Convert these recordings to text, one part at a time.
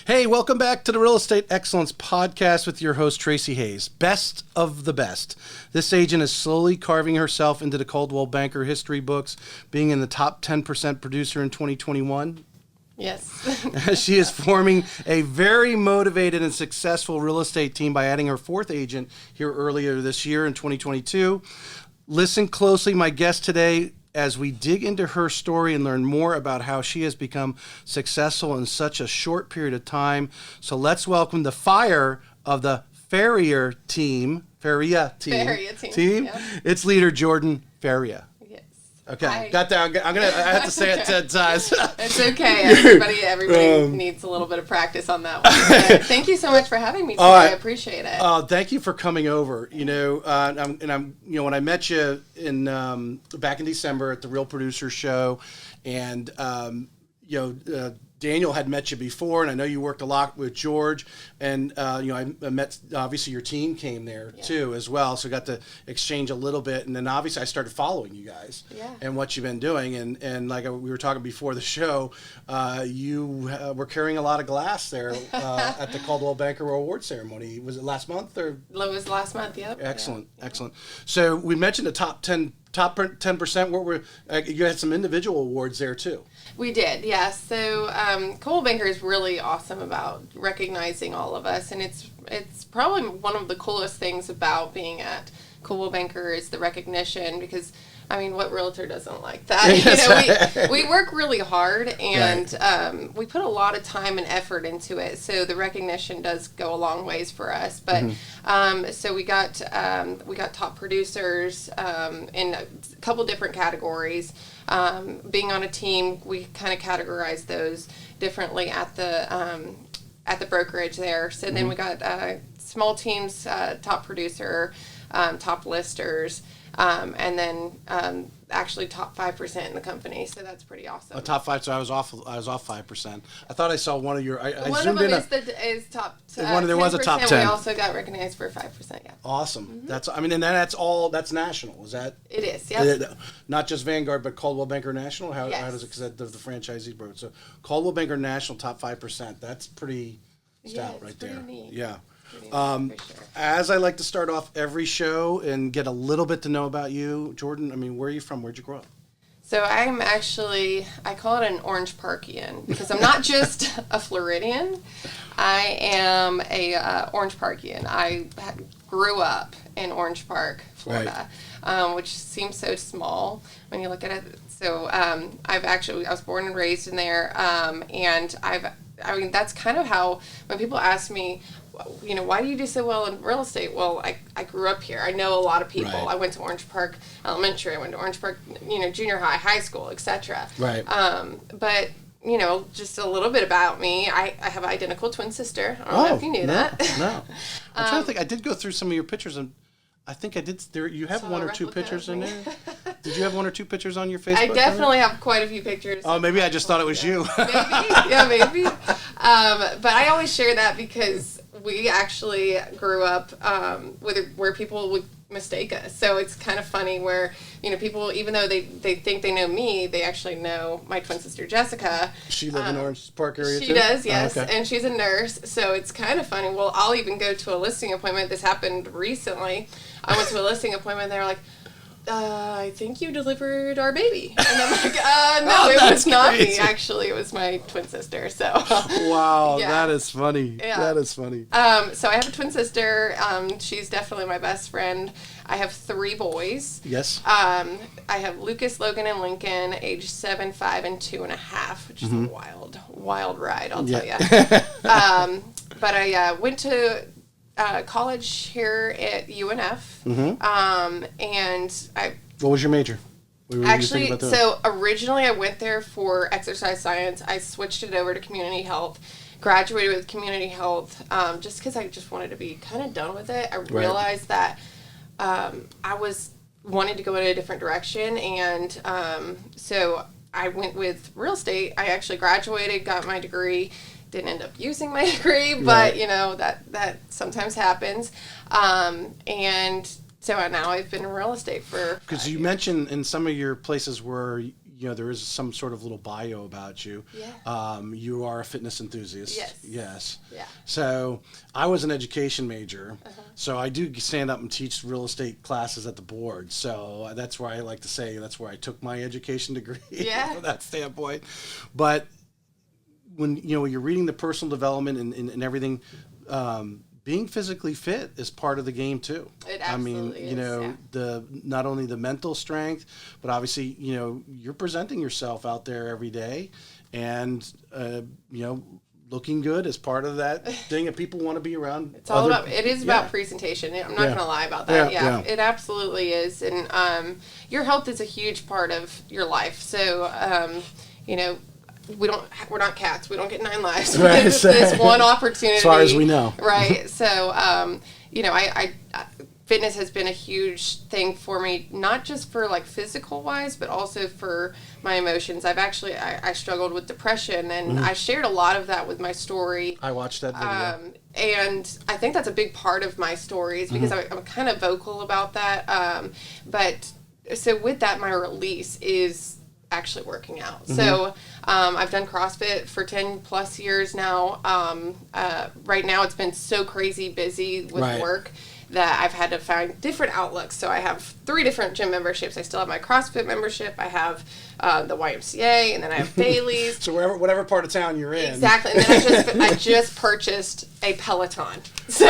Hey, welcome back to the Real Estate Excellence Podcast with your host, Tracy Hayes. Best of the best. This agent is slowly carving herself into the Coldwell Banker history books, being in the top 10% producer in 2021. Yes. She is forming a very motivated and successful real estate team by adding her fourth agent here earlier this year in 2022. Listen closely, my guest today, as we dig into her story and learn more about how she has become successful in such a short period of time. So let's welcome the fire of the Feria Team. Feria Team. Yep. Its leader, Jordan Feria. Yes. Okay, Hi. got that. I have to say it 10 times. It's okay. Everybody needs a little bit of practice on that one. But thank you so much for having me today. I appreciate it. Thank you for coming over. When I met you in back in December at the Real Producer Show, and Daniel had met you before, and I know you worked a lot with George, and I met, obviously your team came there too as well, so got to exchange a little bit, and then obviously I started following you guys and what you've been doing, and like we were talking before the show, you were carrying a lot of glass there at the Coldwell Banker Award ceremony. Was it last month or? It was last month. Yep. Excellent. So we mentioned the top 10%. What were you had some individual awards there too? We did, yes. So Coldwell Banker is really awesome about recognizing all of us, and it's probably one of the coolest things about being at Coldwell Banker is the recognition, because I mean, what realtor doesn't like that? We work really hard, and we put a lot of time and effort into it. So the recognition does go a long ways for us. But so we got top producers in a couple different categories. Being on a team, we kind of categorize those differently at the brokerage there. So then we got small teams, top producer, top listers. And then actually top 5% in the company, so that's pretty awesome. A top 5, so I was off 5%. I thought I saw one of your. I one zoomed of them in. is top. There was a top 10. We also got recognized for 5%. Yeah. Awesome. And that's national. Is that? It is. Yeah. Not just Vanguard, but Coldwell Banker National. How yes. does it? Because the franchisee broke. So Coldwell Banker National top 5%. That's pretty stout right there. Neat. Yeah. Sure. As I like to start off every show and get a little bit to know about you, Jordan, I mean, where are you from? Where'd you grow up? So I'm actually, I call it an Orange Parkian, because I'm not just a Floridian. I am a Orange Parkian. I grew up in Orange Park, Florida, which seems so small when you look at it. So I was born and raised in there, and that's kind of how, when people ask me, why do you do so well in real estate? Well, I grew up here. I know a lot of people. Right. I went to Orange Park Elementary. I went to Orange Park, junior high, high school, etc. Right. But, just a little bit about me. I have an identical twin sister. I don't know if you knew that. No. I'm trying to think. I did go through some of your pictures, and I think I did. You have one or two pictures in there? Did you have one or two pictures on your Facebook? I definitely have quite a few pictures. Oh, maybe I just thought it was you. Maybe. Yeah, maybe. But I always share that because we actually grew up where people would mistake us. So it's kind of funny where, people, even though they think they know me, they actually know my twin sister, Jessica. She lives in Orange Park area too? She does, yes. Oh, okay. And she's a nurse. So it's kind of funny. Well, I'll even go to a listing appointment. This happened recently. I went to a listing appointment. They were like, I think you delivered our baby. And I'm like, no, it was not crazy. me. Actually, it was my twin sister. So. Wow, yeah. That is funny. Yeah. That is funny. So I have a twin sister. She's definitely my best friend. I have 3 boys. Yes. I have Lucas, Logan, and Lincoln, age 7, 5, and 2.5, which is a wild ride, I'll tell you. But I went to college here at UNF, and What was your major? Actually, so originally I went there for exercise science. I switched it over to community health, graduated with community health, just because I just wanted to be kind of done with it. I realized that I was wanting to go in a different direction, and so I went with real estate. I actually graduated, got my degree, didn't end up using my degree, but that sometimes happens, and so now I've been in real estate for. Because you mentioned in some of your places where there is some sort of little bio about you. Yeah. You are a fitness enthusiast. Yes. Yes. Yeah. So I was an education major. So I do stand up and teach real estate classes at the board. So that's where I like to say that's where I took my education degree. Yeah. From that standpoint. But when you're reading the personal development and everything, being physically fit is part of the game too. It absolutely is. The not only the mental strength, but obviously, you're presenting yourself out there every day, and looking good is part of that thing that people want to be around. It's all about. It is about presentation. I'm not going to lie about that. Yeah, it absolutely is. And your health is a huge part of your life. So we're not cats. We don't get 9 lives. We get this one opportunity. As far as we know. Right. So, I fitness has been a huge thing for me, not just for like physical wise, but also for my emotions. I struggled with depression, and I shared a lot of that with my story. I watched that video. And I think that's a big part of my story is because I'm kind of vocal about that. But so with that, my release is actually working out. So I've done CrossFit for 10 plus years now. Right now it's been so crazy busy with work that I've had to find different outlooks. So I have 3 different gym memberships. I still have my CrossFit membership. I have the YMCA, and then I have Bailey's. So whatever part of town you're in. Exactly. And then I just purchased a Peloton. So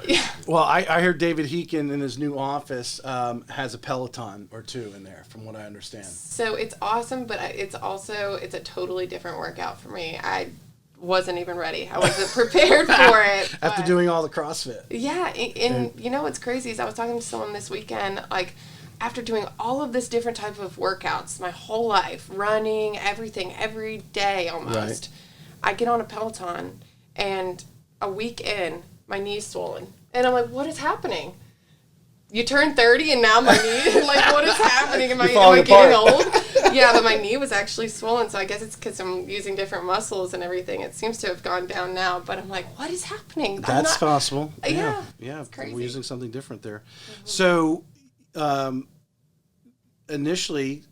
yeah. Well, I heard David Heekin in his new office has a Peloton or 2 in there, from what I understand. So it's awesome, but it's a totally different workout for me. I wasn't even ready. I wasn't prepared for it. After doing all the CrossFit. Yeah, and you know what's crazy is I was talking to someone this weekend, like, after doing all of this different type of workouts my whole life, running, everything, every day almost, I get on a Peloton, and a week in, my knee's swollen. And I'm like, what is happening? You turn 30 and now my knee, like, what is happening? Am I getting old? Yeah, but my knee was actually swollen, so I guess it's because I'm using different muscles and everything. It seems to have gone down now, but I'm like, what is happening? That's possible. Yeah. It's crazy. We're using something different there. So, initially,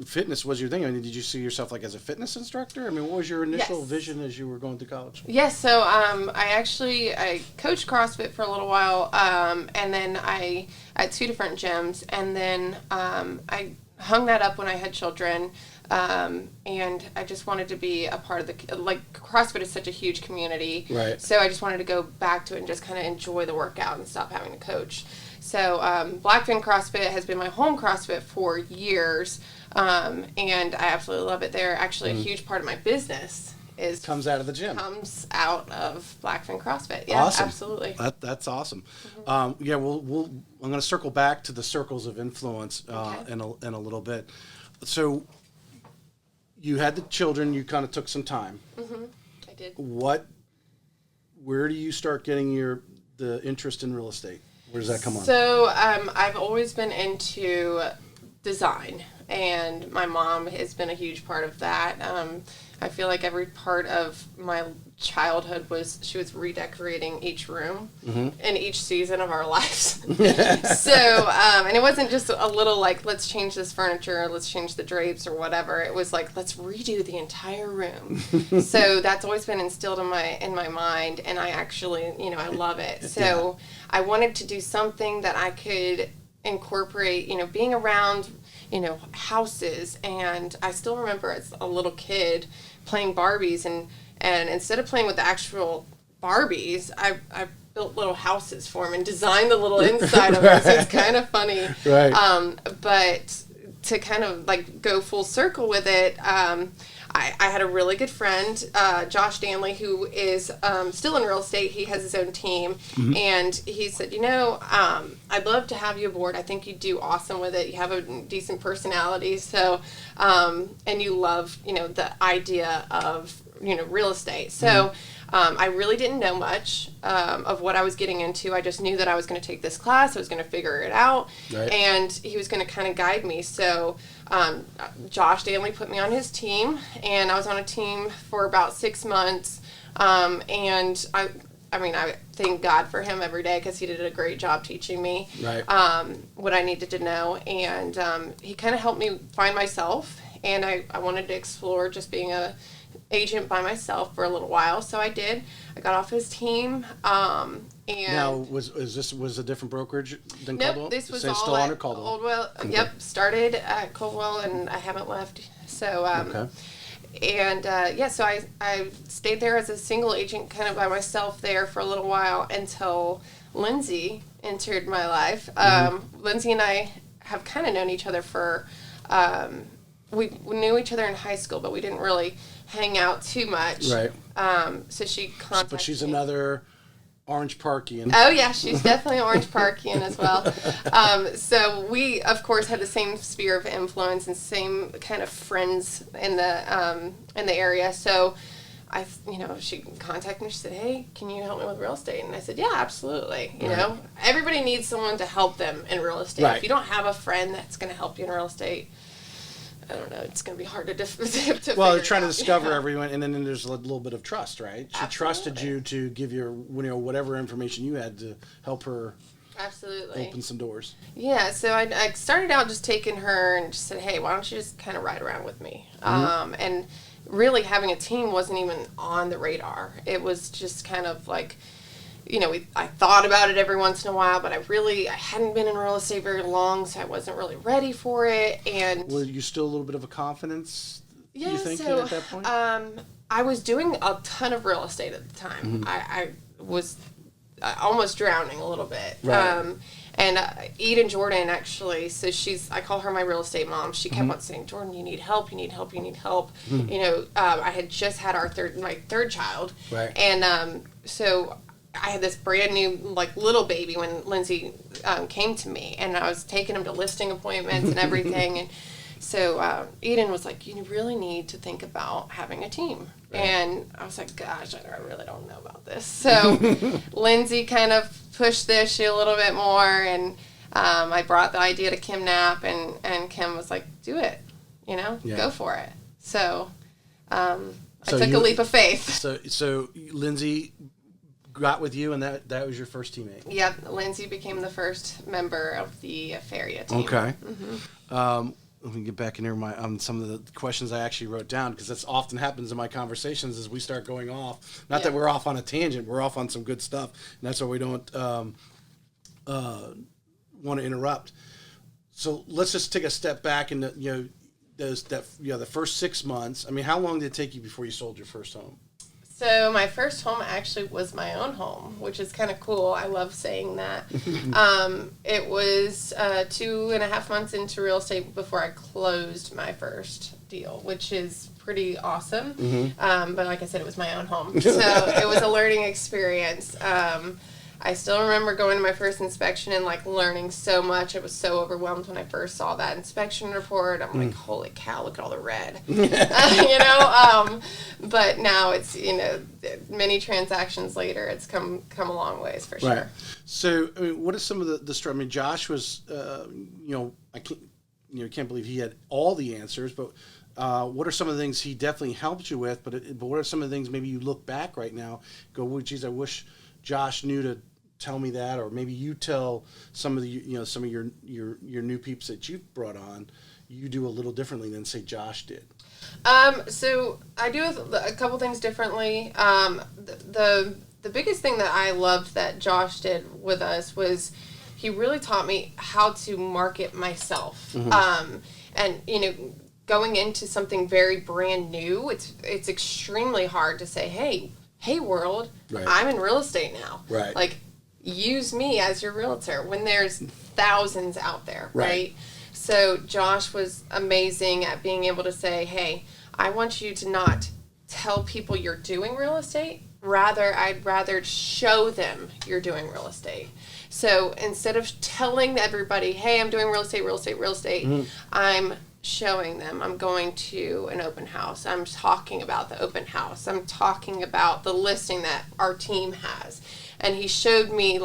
fitness was your thing. I mean, did you see yourself like as a fitness instructor? I mean, what was your initial vision as you were going through college? Yes, so I coached CrossFit for a little while, and then I had 2 different gyms, and then I hung that up when I had children, and I just wanted to be a part of CrossFit is such a huge community, right? So I just wanted to go back to it and just kind of enjoy the workout and stop having to coach. So Blackfin CrossFit has been my home CrossFit for years, and I absolutely love it. They're actually a huge part of my business. Comes out of the gym. Comes out of Blackfin CrossFit. Yeah, awesome. Absolutely. That's awesome. I'm going to circle back to the circles of influence in a little bit. So you had the children. You kind of took some time. I did. Where do you start getting the interest in real estate? Where does that come on? So I've always been into design, and my mom has been a huge part of that. I feel like every part of my childhood she was redecorating each room in each season of our lives. So, and it wasn't just a little like, let's change this furniture, let's change the drapes or whatever. It was like, let's redo the entire room. So that's always been instilled in my mind, and I actually, I love it. So I wanted to do something that I could incorporate, being around, houses. And I still remember as a little kid playing Barbies, and instead of playing with the actual Barbies, I built little houses for them and designed the little inside of it. So it's kind of funny. Right. But to kind of like go full circle with it, I had a really good friend, Josh Danley, who is still in real estate. He has his own team, and he said, I'd love to have you aboard. I think you do awesome with it. You have a decent personality, so and you love, the idea of, real estate. So I really didn't know much of what I was getting into. I just knew that I was going to take this class. I was going to figure it out, and he was going to kind of guide me. So Josh Danley put me on his team, and I was on a team for about 6 months, and I mean, I thank God for him every day because he did a great job teaching me what I needed to know. And he kind of helped me find myself. And I wanted to explore just being a agent by myself for a little while. So I did. I got off his team. And now, was a different brokerage than nope, Caldwell? This was Same, all still at under Caldwell. Oldwell. Okay. Yep, started at Caldwell, and I haven't left. So, okay. And so I stayed there as a single agent, kind of by myself there for a little while until Lindsey entered my life. Lindsey and I have kind of known each other for. We knew each other in high school, but we didn't really hang out too much. Right. So she contacted But she's me. another Orange Parkian. Oh, yeah, she's definitely an Orange Parkian as well. So we, of course, had the same sphere of influence and same kind of friends in the area. So she contacted me. She said, "Hey, can you help me with real estate?" And I said, "Yeah, absolutely." You know, everybody needs someone to help them in real estate. Right. If you don't have a friend that's going to help you in real estate, I don't know. It's going to be hard to Well, they're figure trying to out. discover everyone, and then there's a little bit of trust, right? She Absolutely. trusted you to give your, whatever information you had to help her Absolutely open some doors. Yeah, so I started out just taking her and just said, "Hey, why don't you just kind of ride around with me?" And really having a team wasn't even on the radar. It was just kind of like, I thought about it every once in a while, but I hadn't been in real estate very long, so I wasn't really ready for it. And were you still a little bit of a confidence? Yeah, you think so at that point? I was doing a ton of real estate at the time. I was almost drowning a little bit. Right. And Eden Jordan, actually, so I call her my real estate mom. She kept on saying, "Jordan, you need help, you need help, you need help." I had just had my third child. Right. And so I had this brand new, little baby when Lindsey came to me. And I was taking him to listing appointments and everything. And so Eden was like, "You really need to think about having a team." Right. And I was like, "Gosh, I really don't know about this." So Lindsey kind of pushed the issue a little bit more, and I brought the idea to Kim Knapp, and Kim was like, "Do it, go for it." So I took a leap of faith. So Lindsey got with you, and that was your first teammate. Yep, Lindsey became the first member of the Feria Team. Okay. Let me get back in here on some of the questions I actually wrote down, because that's often happens in my conversations as we start going off. Not that we're off on a tangent, we're off on some good stuff, and that's why we don't want to interrupt. So let's just take a step back and the first 6 months. I mean, how long did it take you before you sold your first home? So my first home actually was my own home, which is kind of cool. I love saying that. It was 2.5 months into real estate before I closed my first deal, which is pretty awesome. But like I said, it was my own home. So it was a learning experience. I still remember going to my first inspection and learning so much. I was so overwhelmed when I first saw that inspection report. I'm like, holy cow, look at all the red. But now it's, many transactions later, it's come a long ways for sure. Right. So, I mean, what are some of the Josh was, I can't believe he had all the answers, but what are some of the things he definitely helped you with? But what are some of the things maybe you look back right now, go, well, geez, I wish Josh knew to tell me that, or maybe you tell some of the some of your new peeps that you've brought on, you do a little differently than say Josh did. So I do a couple things differently. The biggest thing that I loved that Josh did with us was he really taught me how to market myself. And going into something very brand new, it's extremely hard to say, hey world, right, I'm in real estate now. Right. Use me as your realtor when there's thousands out there, right? So Josh was amazing at being able to say, hey, I want you to not tell people you're doing real estate. I'd rather show them you're doing real estate. So instead of telling everybody, hey, I'm doing real estate, I'm showing them. I'm going to an open house. I'm talking about the open house. I'm talking about the listing that our team has. And he showed me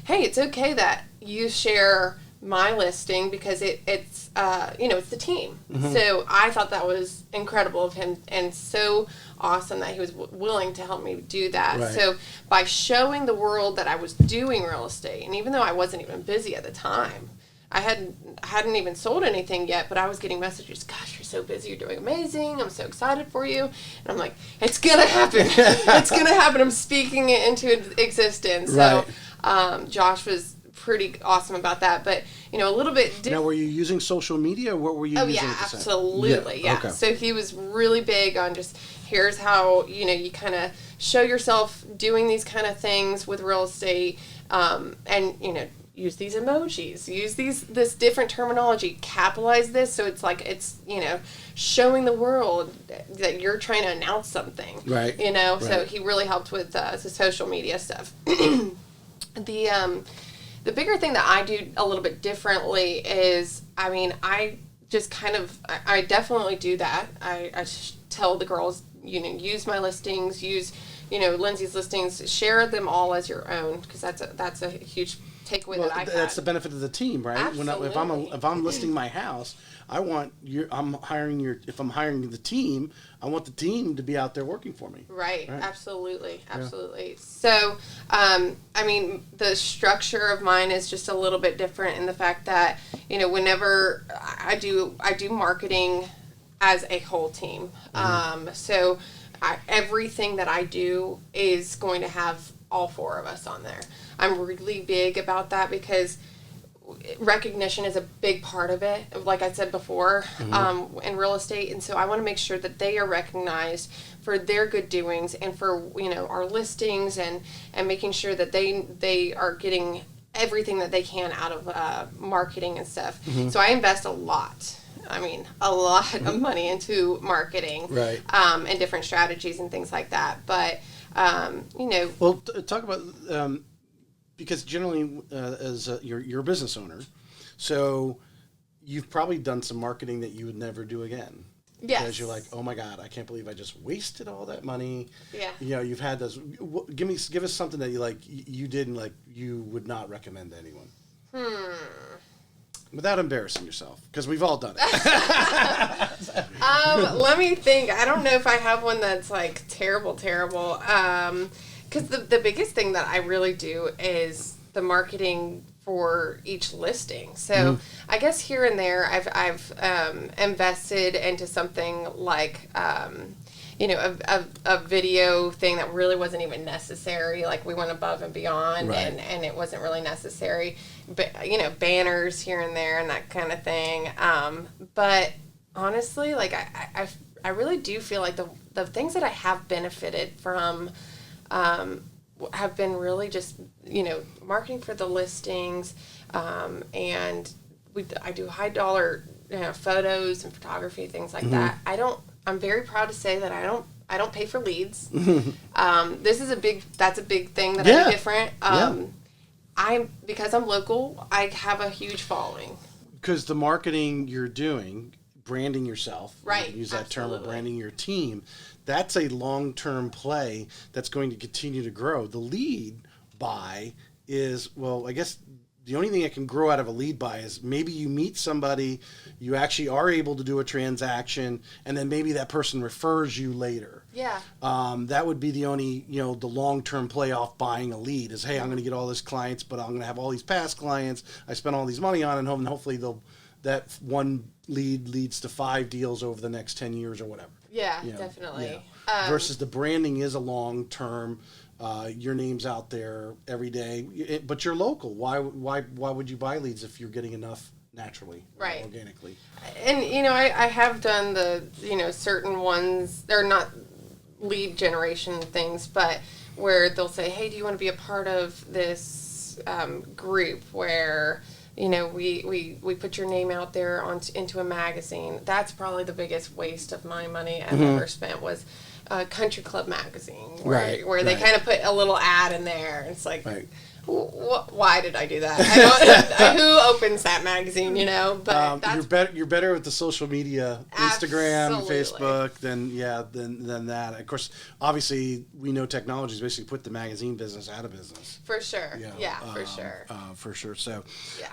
hey, it's okay that you share my listing because it's it's the team. So I thought that was incredible of him and so awesome that he was willing to help me do that. Right. So by showing the world that I was doing real estate, and even though I wasn't even busy at the time, I hadn't even sold anything yet, but I was getting messages, gosh, you're so busy, you're doing amazing, I'm so excited for you. And I'm like, it's gonna happen. It's gonna happen. I'm speaking it into existence. Right. So Josh was pretty awesome about that, but a little bit different. Now, were you using social media? What were you using? Oh yeah, at the time? absolutely. Yeah. Okay. So he was really big on just here's how you kind of show yourself doing these kind of things with real estate, and use these emojis, use this different terminology, capitalize this so it's like it's showing the world that you're trying to announce something. Right. So he really helped with the social media stuff. The bigger thing that I do a little bit differently is, I just I definitely do that. I tell the girls, use my listings, use, Lindsey's listings, share them all as your own, because that's a huge takeaway that I've had. That's the benefit of the team, right? Absolutely. If I'm listing my house, if I'm hiring the team, I want the team to be out there working for me. Right. Absolutely. So, the structure of mine is just a little bit different in the fact that, whenever I do marketing as a whole team. So everything that I do is going to have all four of us on there. I'm really big about that because recognition is a big part of it, like I said before, in real estate. And so I want to make sure that they are recognized for their good doings and for, our listings and making sure that they are getting everything that they can out of marketing and stuff. So I invest a lot of money into marketing, right? And different strategies and things like that. But, Well, talk about, because generally you're a business owner, so you've probably done some marketing that you would never do again. Yes. Because you're like, oh my God, I can't believe I just wasted all that money. Yeah. You've had those. Give us something that you did and you would not recommend to anyone. Without embarrassing yourself, because we've all done it. Let me think. I don't know if I have one that's terrible. Because the biggest thing that I really do is the marketing for each listing. So I guess here and there I've invested into something like a video thing that really wasn't even necessary. Like we went above and beyond, right. and it wasn't really necessary. But banners here and there and that kind of thing. But honestly, I really do feel like the things that I have benefited from have been really just marketing for the listings, and I do high dollar photos and photography, things like that. I'm very proud to say that I don't pay for leads. That's a big thing that I do different. Because I'm local, I have a huge following. Because the marketing you're doing, branding yourself, right? You can use that term, or branding your team. That's a long-term play that's going to continue to grow. The lead buy is, I guess the only thing that can grow out of a lead buy is maybe you meet somebody, you actually are able to do a transaction, and then maybe that person refers you later. Yeah. That would be the only, the long-term play off buying a lead is, hey, I'm going to get all these clients, but I'm going to have all these past clients I spent all these money on, and hopefully that one lead leads to 5 deals over the next 10 years or whatever. Yeah, definitely. Yeah. Versus the branding is a long-term, your name's out there every day, but you're local. Why would you buy leads if you're getting enough naturally, right, organically? And I have done the certain ones. They're not lead generation things, but where they'll say, hey, do you want to be a part of this group where we put your name out there into a magazine? That's probably the biggest waste of my money I've ever spent was Country Club magazine, where they kind of put a little ad in there. It's like, why did I do that? Who opens that magazine? But you're better with the social media, Instagram, Absolutely. Facebook than that. Of course, obviously, we know technology has basically put the magazine business out of business. For sure, for sure. For sure. So, yeah.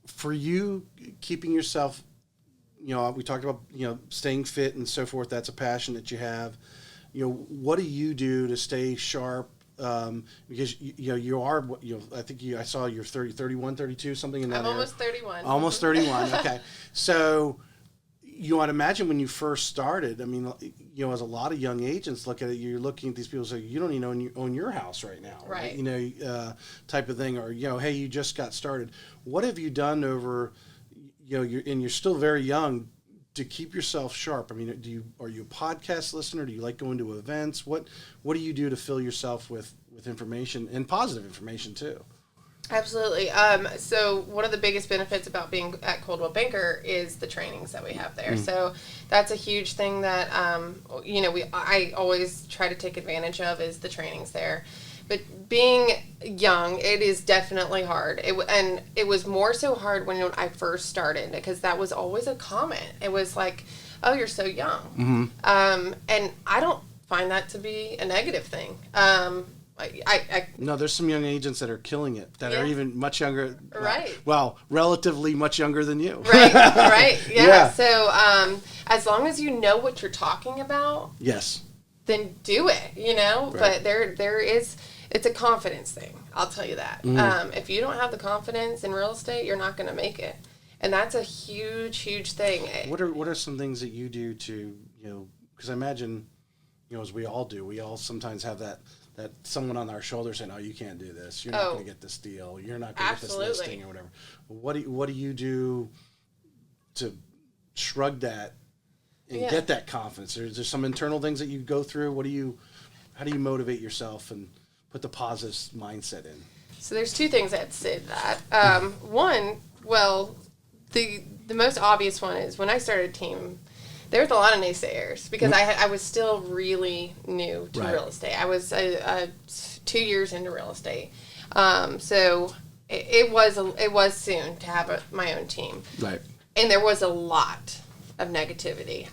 for you, keeping yourself, we talked about, staying fit and so forth. That's a passion that you have. What do you do to stay sharp? Because you are, I think I saw you're 30, 31, 32, something in that I'm area. almost 31. Almost 31. Okay. So I'd imagine when you first started, I mean, as a lot of young agents look at it, you're looking at these people and say, you don't even own your house right now. Right. Type of thing, or, hey, you just got started. What have you done over, you're still very young, to keep yourself sharp? I mean, are you a podcast listener? Do you like going to events? What do you do to fill yourself with information, and positive information too? Absolutely. So one of the biggest benefits about being at Coldwell Banker is the trainings that we have there. So that's a huge thing that, I always try to take advantage of, is the trainings there. But being young, it is definitely hard. And it was more so hard when I first started, because that was always a comment. It was like, oh, you're so young. And I don't find that to be a negative thing. No, there's some young agents that are killing it, that are even much younger. Right. Well, relatively much younger than you. Right. Yeah. So as long as you know what you're talking about, yes, then do it, Right. But there is, it's a confidence thing. I'll tell you that. If you don't have the confidence in real estate, you're not going to make it. And that's a huge, huge thing. What are some things that you do to, because I imagine, as we all do, we all sometimes have that someone on our shoulder saying, "Oh, you can't do this. You're not going to get this deal. You're not going to get this listing or whatever." What do you do to shrug that and get that confidence? Is there some internal things that you go through? How do you motivate yourself and put the positive mindset in? So there's two things I'd say to that. One, well, the most obvious one is when I started a team, there was a lot of naysayers, because I was still really new to real estate. I was 2 years into real estate, so it was soon to have my own team. Right. And there was a lot of negativity.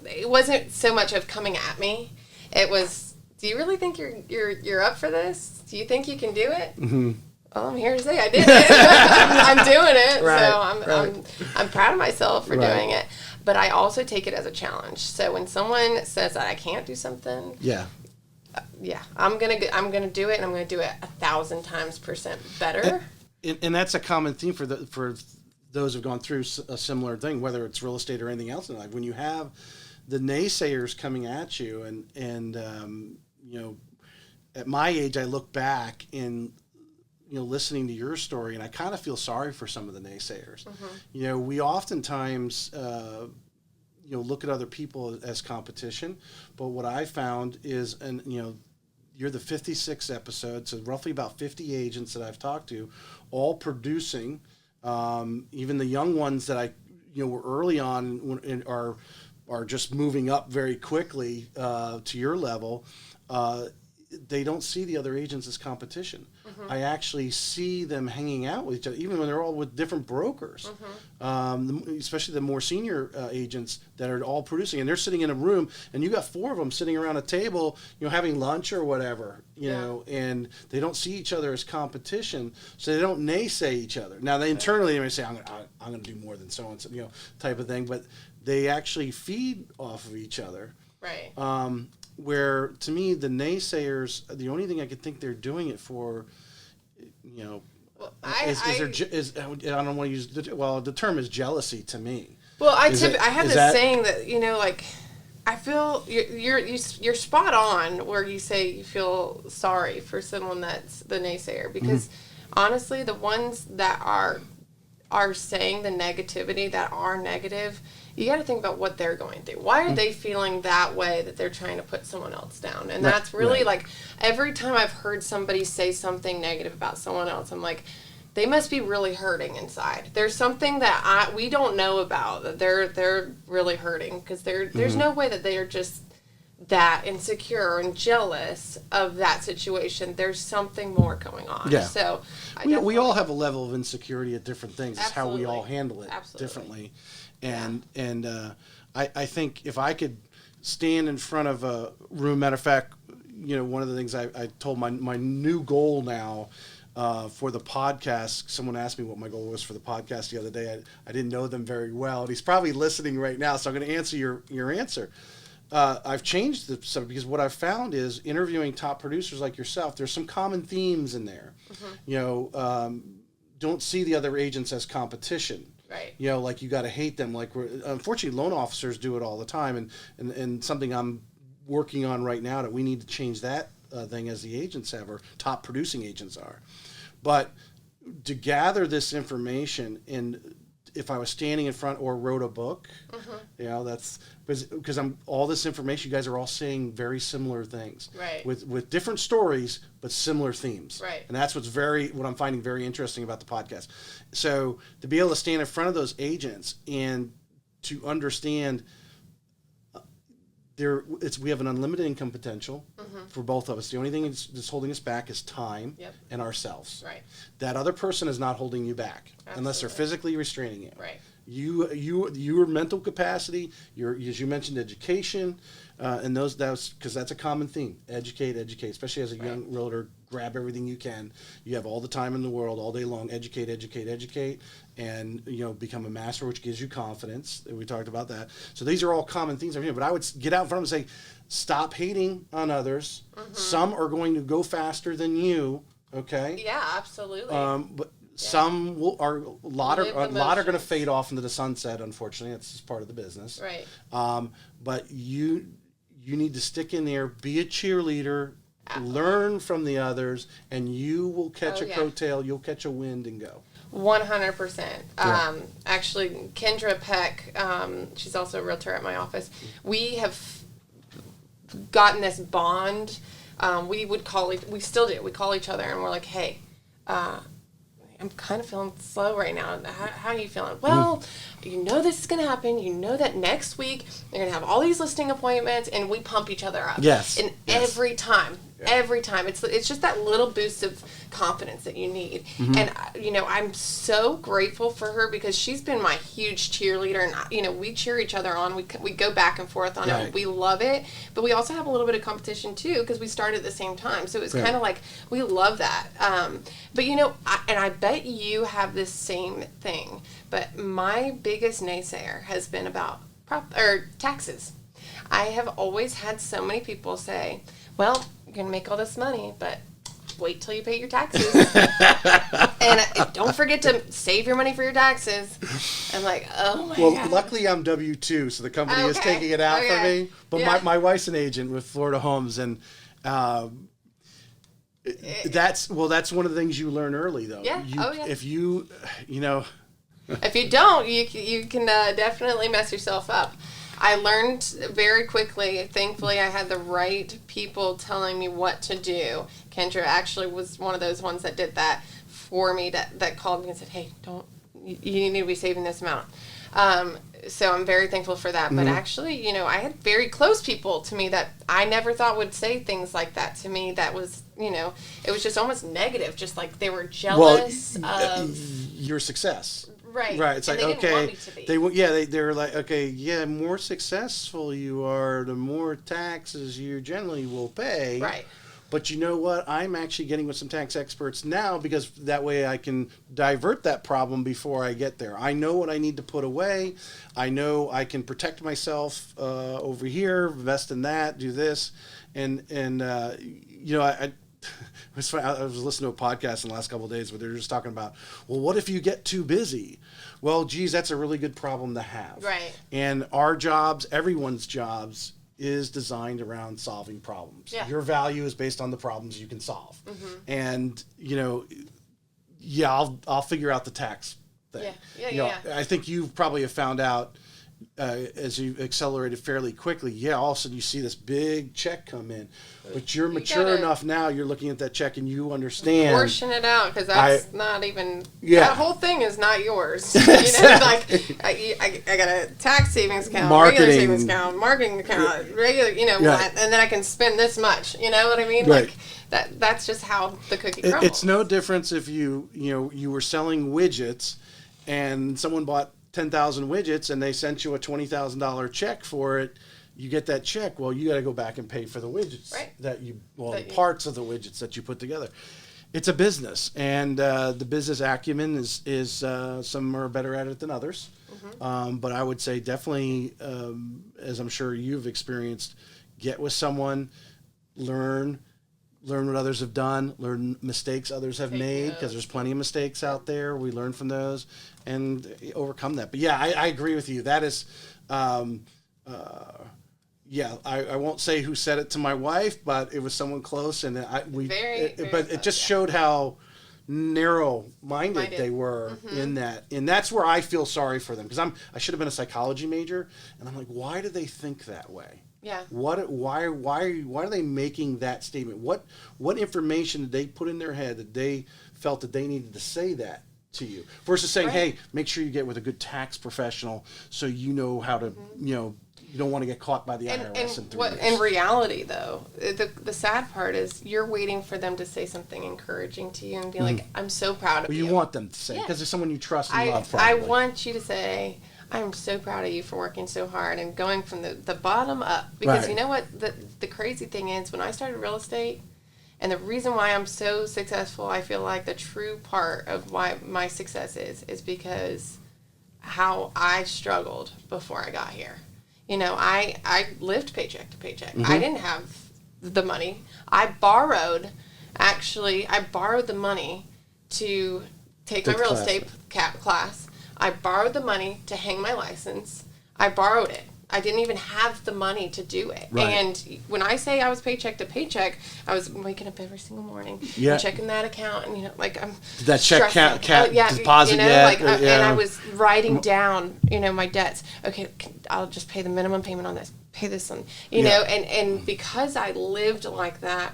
It wasn't so much of coming at me. It was, do you really think you're up for this? Do you think you can do it? Mm-hmm. Well, I'm here to say I did it. I'm doing it, so I'm proud of myself for doing it. But I also take it as a challenge. So when someone says that I can't do something, I'm gonna do it, and I'm gonna do it 1,000 times % better. And that's a common theme for those who've gone through a similar thing, whether it's real estate or anything else in life. When you have the naysayers coming at you, and at my age, I look back in, listening to your story, and I kind of feel sorry for some of the naysayers. We oftentimes, look at other people as competition, but what I found is, and you're the 56th episode, so roughly about 50 agents that I've talked to, all producing. Even the young ones that I, were early on and are just moving up very quickly to your level. They don't see the other agents as competition. I actually see them hanging out with each other, even when they're all with different brokers, especially the more senior agents that are all producing, and they're sitting in a room, and you got 4 of them sitting around a table, having lunch or whatever, and they don't see each other as competition, so they don't naysay each other. Now, they internally, they may say, I'm going to do more than so-and-so, type of thing, but they actually feed off of each other. Right. Where, to me, the naysayers, the only thing I could think they're doing it for, I don't want to use the term is jealousy to me. Well, I have this saying that, I feel you're spot on where you say you feel sorry for someone that's the naysayer, because honestly, the ones that are saying the negativity, that are negative, you got to think about what they're going through. Why are they feeling that way, that they're trying to put someone else down? And that's really like, every time I've heard somebody say something negative about someone else, I'm like, they must be really hurting inside. There's something that we don't know about, that they're really hurting, because there's no way that they are just that insecure and jealous of that situation. There's something more going on. Yeah. So we all have a level of insecurity at different things. It's how we all handle it differently. And I think if I could stand in front of a room, matter of fact, one of the things I told my new goal now, for the podcast. Someone asked me what my goal was for the podcast the other day. I didn't know them very well, and he's probably listening right now, so I'm going to answer your answer. I've changed the subject because what I've found is interviewing top producers like yourself, there's some common themes in there. Don't see the other agents as competition. Right. Like you got to hate them. Like unfortunately, loan officers do it all the time, and something I'm working on right now that we need to change that thing as the agents have, or top producing agents are. But to gather this information, and if I was standing in front or wrote a book, that's because I'm all this information. You guys are all saying very similar things, right? With different stories but similar themes, right? And that's what I'm finding very interesting about the podcast. So to be able to stand in front of those agents and to understand. We have an unlimited income potential for both of us. The only thing that's holding us back is time and ourselves. Right. That other person is not holding you back unless they're physically restraining you. Right. Your mental capacity, as you mentioned, education, and because that's a common theme. Educate, especially as a young realtor. Grab everything you can. You have all the time in the world, all day long. Educate, and become a master, which gives you confidence. We talked about that. So these are all common things I'm here. But I would get out in front of them and say, stop hating on others. Some are going to go faster than you. Okay. Yeah, absolutely. But some a lot are going to fade off into the sunset. Unfortunately, that's just part of the business. Right. But you need to stick in there, be a cheerleader. Learn from the others, and you will catch a coattail. You'll catch a wind and go. 100%. Actually, Kendra Peck, she's also a realtor at my office. We have gotten this bond. We still do. We call each other, and we're like, "Hey, I'm kind of feeling slow right now. How are you feeling?" Well, you know this is going to happen. You know that next week you're going to have all these listing appointments, and we pump each other up. Yes. And every time, it's just that little boost of confidence that you need. And I'm so grateful for her because she's been my huge cheerleader, and we cheer each other on. We go back and forth on it. We love it, but we also have a little bit of competition too because we started at the same time. So it was kind of like we love that. But I bet you have this same thing. But my biggest naysayer has been about taxes. I have always had so many people say, "Well, you're going to make all this money, but wait till you pay your taxes. And don't forget to save your money for your taxes." I'm like, oh my God. Well, luckily I'm W-2, so the company is taking it out for me. But my wife's an agent with Florida Homes, and that's one of the things you learn early, though. Yeah. If you if you don't, you can definitely mess yourself up. I learned very quickly. Thankfully, I had the right people telling me what to do. Kendra actually was one of those ones that did that for me, that called me and said, "Hey, you need to be saving this amount." So I'm very thankful for that. But actually, I had very close people to me that I never thought would say things like that to me. That was, it was just almost negative, just like they were jealous of your success. Right. It's like, okay, they're like, okay, more successful you are, the more taxes you generally will pay. Right. But you know what? I'm actually getting with some tax experts now because that way I can divert that problem before I get there. I know what I need to put away. I know I can protect myself over here, invest in that, do this, and I was funny. I was listening to a podcast in the last couple of days where they're just talking about, well, what if you get too busy? Well, geez, that's a really good problem to have. Right. And our jobs, everyone's jobs, is designed around solving problems. Yeah. Your value is based on the problems you can solve. And, I'll figure out the tax thing. Yeah. I think you probably have found out as you accelerated fairly quickly, all of a sudden you see this big check come in. But you're mature enough now, you're looking at that check and you understand. Portion it out, because that's not even, that whole thing is not yours. Like, I got a tax savings account, regular savings account, marketing account, regular, and then I can spend this much, you know what I mean? Right. Like, that's just how the cookie crumbles. It's no difference if you were selling widgets and someone bought 10,000 widgets and they sent you a $20,000 check for it. You get that check. Well, you got to go back and pay for the widgets parts of the widgets that you put together. it's a business, and the business acumen is some are better at it than others. But I would say definitely, as I'm sure you've experienced, get with someone, learn what others have done, learn mistakes others have made, because there's plenty of mistakes out there. We learn from those and overcome that. But yeah, I agree with you. That is, I won't say who said it to my wife, but it was someone close, and it just showed how narrow-minded they were in that, and that's where I feel sorry for them, because I should have been a psychology major, and I'm like, why do they think that way? Yeah. Why are they making that statement? What information did they put in their head that they felt that they needed to say that to you, versus saying, hey, make sure you get with a good tax professional so you know how to, you don't want to get caught by the IRS in 3 years. In reality, though, the sad part is you're waiting for them to say something encouraging to you and be like, I'm so proud of you. You want them to say, because there's someone you trust and love, probably. I want you to say, I'm so proud of you for working so hard and going from the bottom up. Because you know what? The crazy thing is, when I started real estate, and the reason why I'm so successful, I feel like the true part of why my success is because how I struggled before I got here. I lived paycheck to paycheck. I didn't have the money. I borrowed the money to take my real estate class. I borrowed the money to hang my license. I borrowed it. I didn't even have the money to do it. Right. And when I say I was paycheck to paycheck, I was waking up every single morning and checking that account, and I'm did that check deposit yet? And I was writing down my debts. Okay, I'll just pay the minimum payment on this. Pay this on and because I lived like that,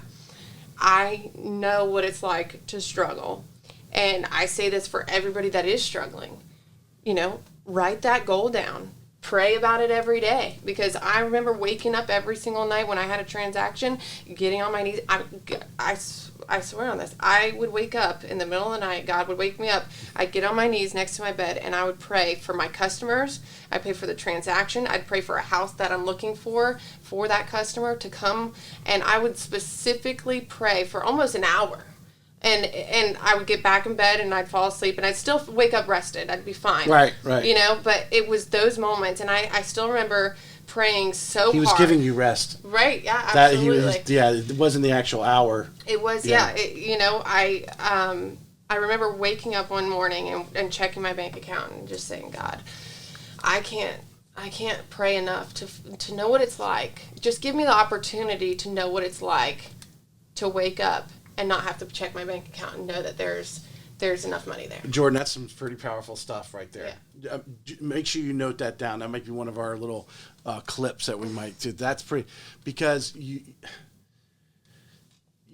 I know what it's like to struggle. And I say this for everybody that is struggling. Write that goal down. Pray about it every day, because I remember waking up every single night when I had a transaction, getting on my knees. I swear on this. I would wake up in the middle of the night. God would wake me up. I'd get on my knees next to my bed, and I would pray for my customers. I'd pray for the transaction. I'd pray for a house that I'm looking for that customer to come. And I would specifically pray for almost an hour. And I would get back in bed and I'd fall asleep and I'd still wake up rested. I'd be fine. Right. But it was those moments, and I still remember praying so hard. He was giving you rest. Right, yeah, absolutely. It wasn't the actual hour. It was, I remember waking up one morning and checking my bank account and just saying, God, I can't pray enough to know what it's like. Just give me the opportunity to know what it's like to wake up and not have to check my bank account and know that there's enough money there. Jordan, that's some pretty powerful stuff right there. Yeah. Make sure you note that down. That might be one of our little clips that we might do. That's pretty, because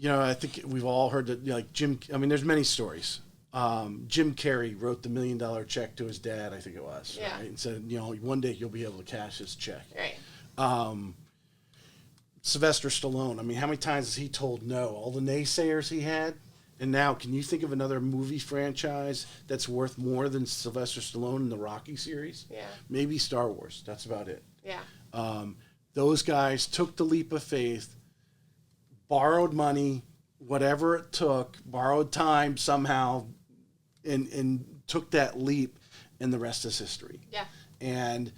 I think we've all heard that, there's many stories. Jim Carrey wrote the $1 million check to his dad, I think it was, right? And said, one day you'll be able to cash this check. Right. Sylvester Stallone, how many times has he told no? All the naysayers he had. And now, can you think of another movie franchise that's worth more than Sylvester Stallone in the Rocky series? Yeah. Maybe Star Wars. That's about it. Yeah. Those guys took the leap of faith, borrowed money, whatever it took, borrowed time somehow, and took that leap, and the rest is history. Yeah. And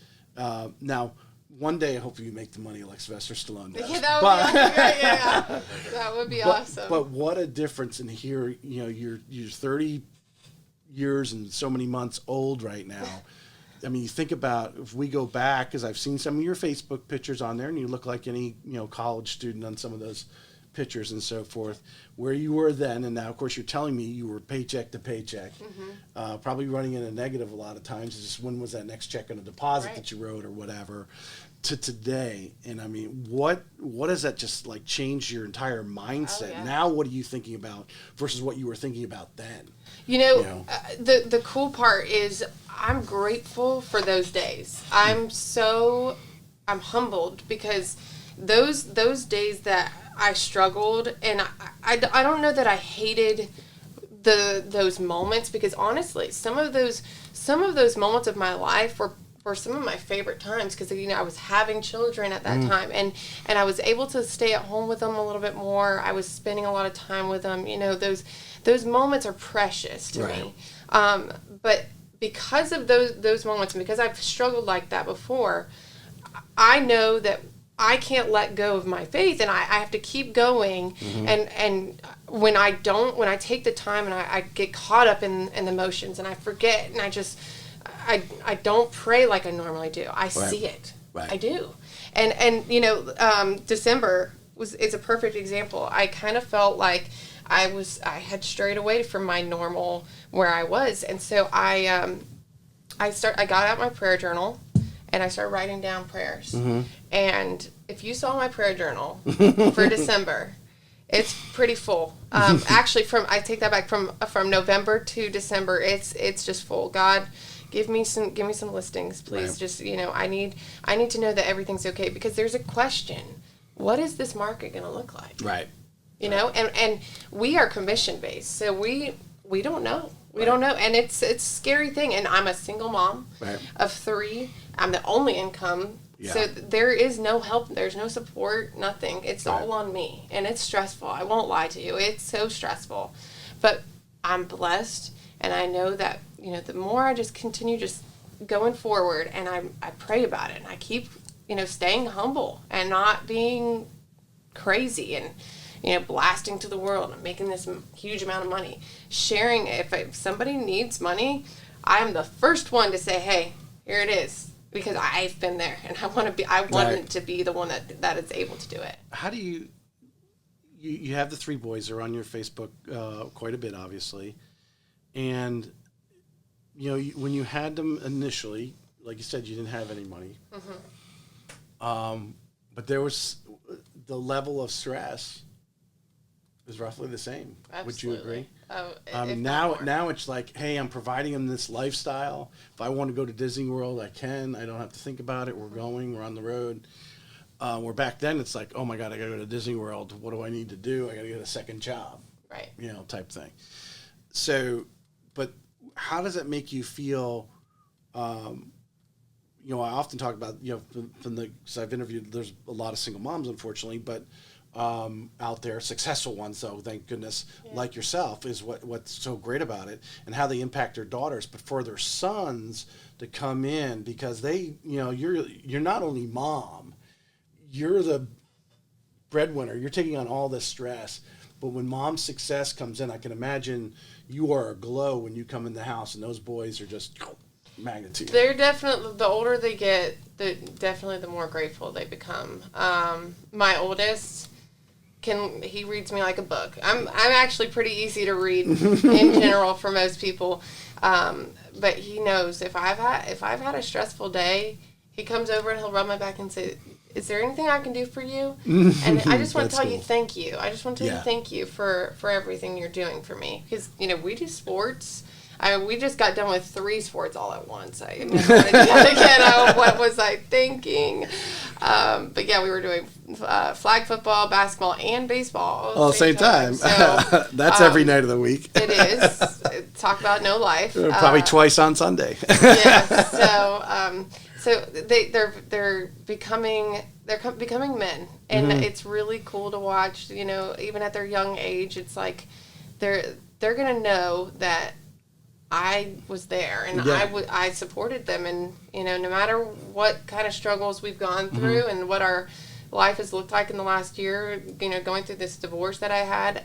now, one day, I hope you make the money like Sylvester Stallone does. Yeah, that would be awesome. Yeah. That would be awesome. But what a difference in here. You're 30 years and so many months old right now. You think about, if we go back, because I've seen some of your Facebook pictures on there, and you look like any college student on some of those pictures and so forth, where you were then, and now, of course, you're telling me you were paycheck to paycheck, probably running in a negative a lot of times. It's just, when was that next check on a deposit that you wrote or whatever, to today. And what does that just change your entire mindset? Oh, yeah. Now, what are you thinking about versus what you were thinking about then? The cool part is I'm grateful for those days. I'm humbled, because those days that I struggled, and I don't know that I hated those moments, because honestly, some of those moments of my life were were some of my favorite times because, I was having children at that time, and I was able to stay at home with them a little bit more. I was spending a lot of time with them. Those moments are precious to me. But because of those moments, and because I've struggled like that before, I know that I can't let go of my faith, and I have to keep going. And when I take the time and I get caught up in the motions and I forget, and I don't pray like I normally do. I see it. Right. I do. And December is a perfect example. I kind of felt like I had strayed away from my normal where I was. And so I got out my prayer journal and I started writing down prayers. And if you saw my prayer journal for December, it's pretty full. Actually, I take that back, from November to December, it's just full. God, give me some listings, please. Right. Just, I need to know that everything's okay, because there's a question. What is this market going to look like? Right. And we are commission based, so we don't know. We don't know, and it's a scary thing. And I'm a single mom of 3. I'm the only income. Yeah. So there is no help, there's no support, nothing. It's all on me, and it's stressful. I won't lie to you. It's so stressful. But I'm blessed, and I know that, the more I just continue just going forward, and I pray about it, and I keep, staying humble and not being crazy and, blasting to the world and making this huge amount of money. Sharing, if somebody needs money, I'm the first one to say, hey, here it is. Because I've been there, and I want to be the one that is able to do it. How do you have the 3 boys? They're on your Facebook quite a bit, obviously. And, when you had them initially, like you said, you didn't have any money. But there was the level of stress is roughly the same. Absolutely. Would you agree? Now it's like, hey, I'm providing them this lifestyle. If I want to go to Disney World, I can. I don't have to think about it. We're on the road. Where back then it's like, oh my God, I got to go to Disney World. What do I need to do? I got to get a second job. Right. Type thing. So, but how does it make you feel? I often talk about, because I've interviewed, there's a lot of single moms, unfortunately, but out there, successful ones, though, thank goodness, like yourself, is what's so great about it, and how they impact their daughters, but for their sons to come in, because they, you're not only mom, you're the breadwinner, you're taking on all this stress, but when mom's success comes in, I can imagine you are aglow when you come in the house, and those boys are just magnitude. They're definitely, the older they get, definitely the more grateful they become. My oldest, he reads me like a book. I'm actually pretty easy to read in general for most people, but he knows if I've had a stressful day, he comes over and he'll rub my back and say, "Is there anything I can do for you?" And I just want to tell you thank you. I just want to tell you thank you for everything you're doing for me, because we do sports. We just got done with 3 sports all at once. I never want to do that again. What was I thinking? But yeah, we were doing flag football, basketball, and baseball all at the same time. So, that's every night of the week. It is. Talk about no life. Probably twice on Sunday. Yes. So they're becoming men, and it's really cool to watch. Even at their young age, it's like they're gonna know that I was there, and I supported them, and no matter what kind of struggles we've gone through and what our life has looked like in the last year, going through this divorce that I had,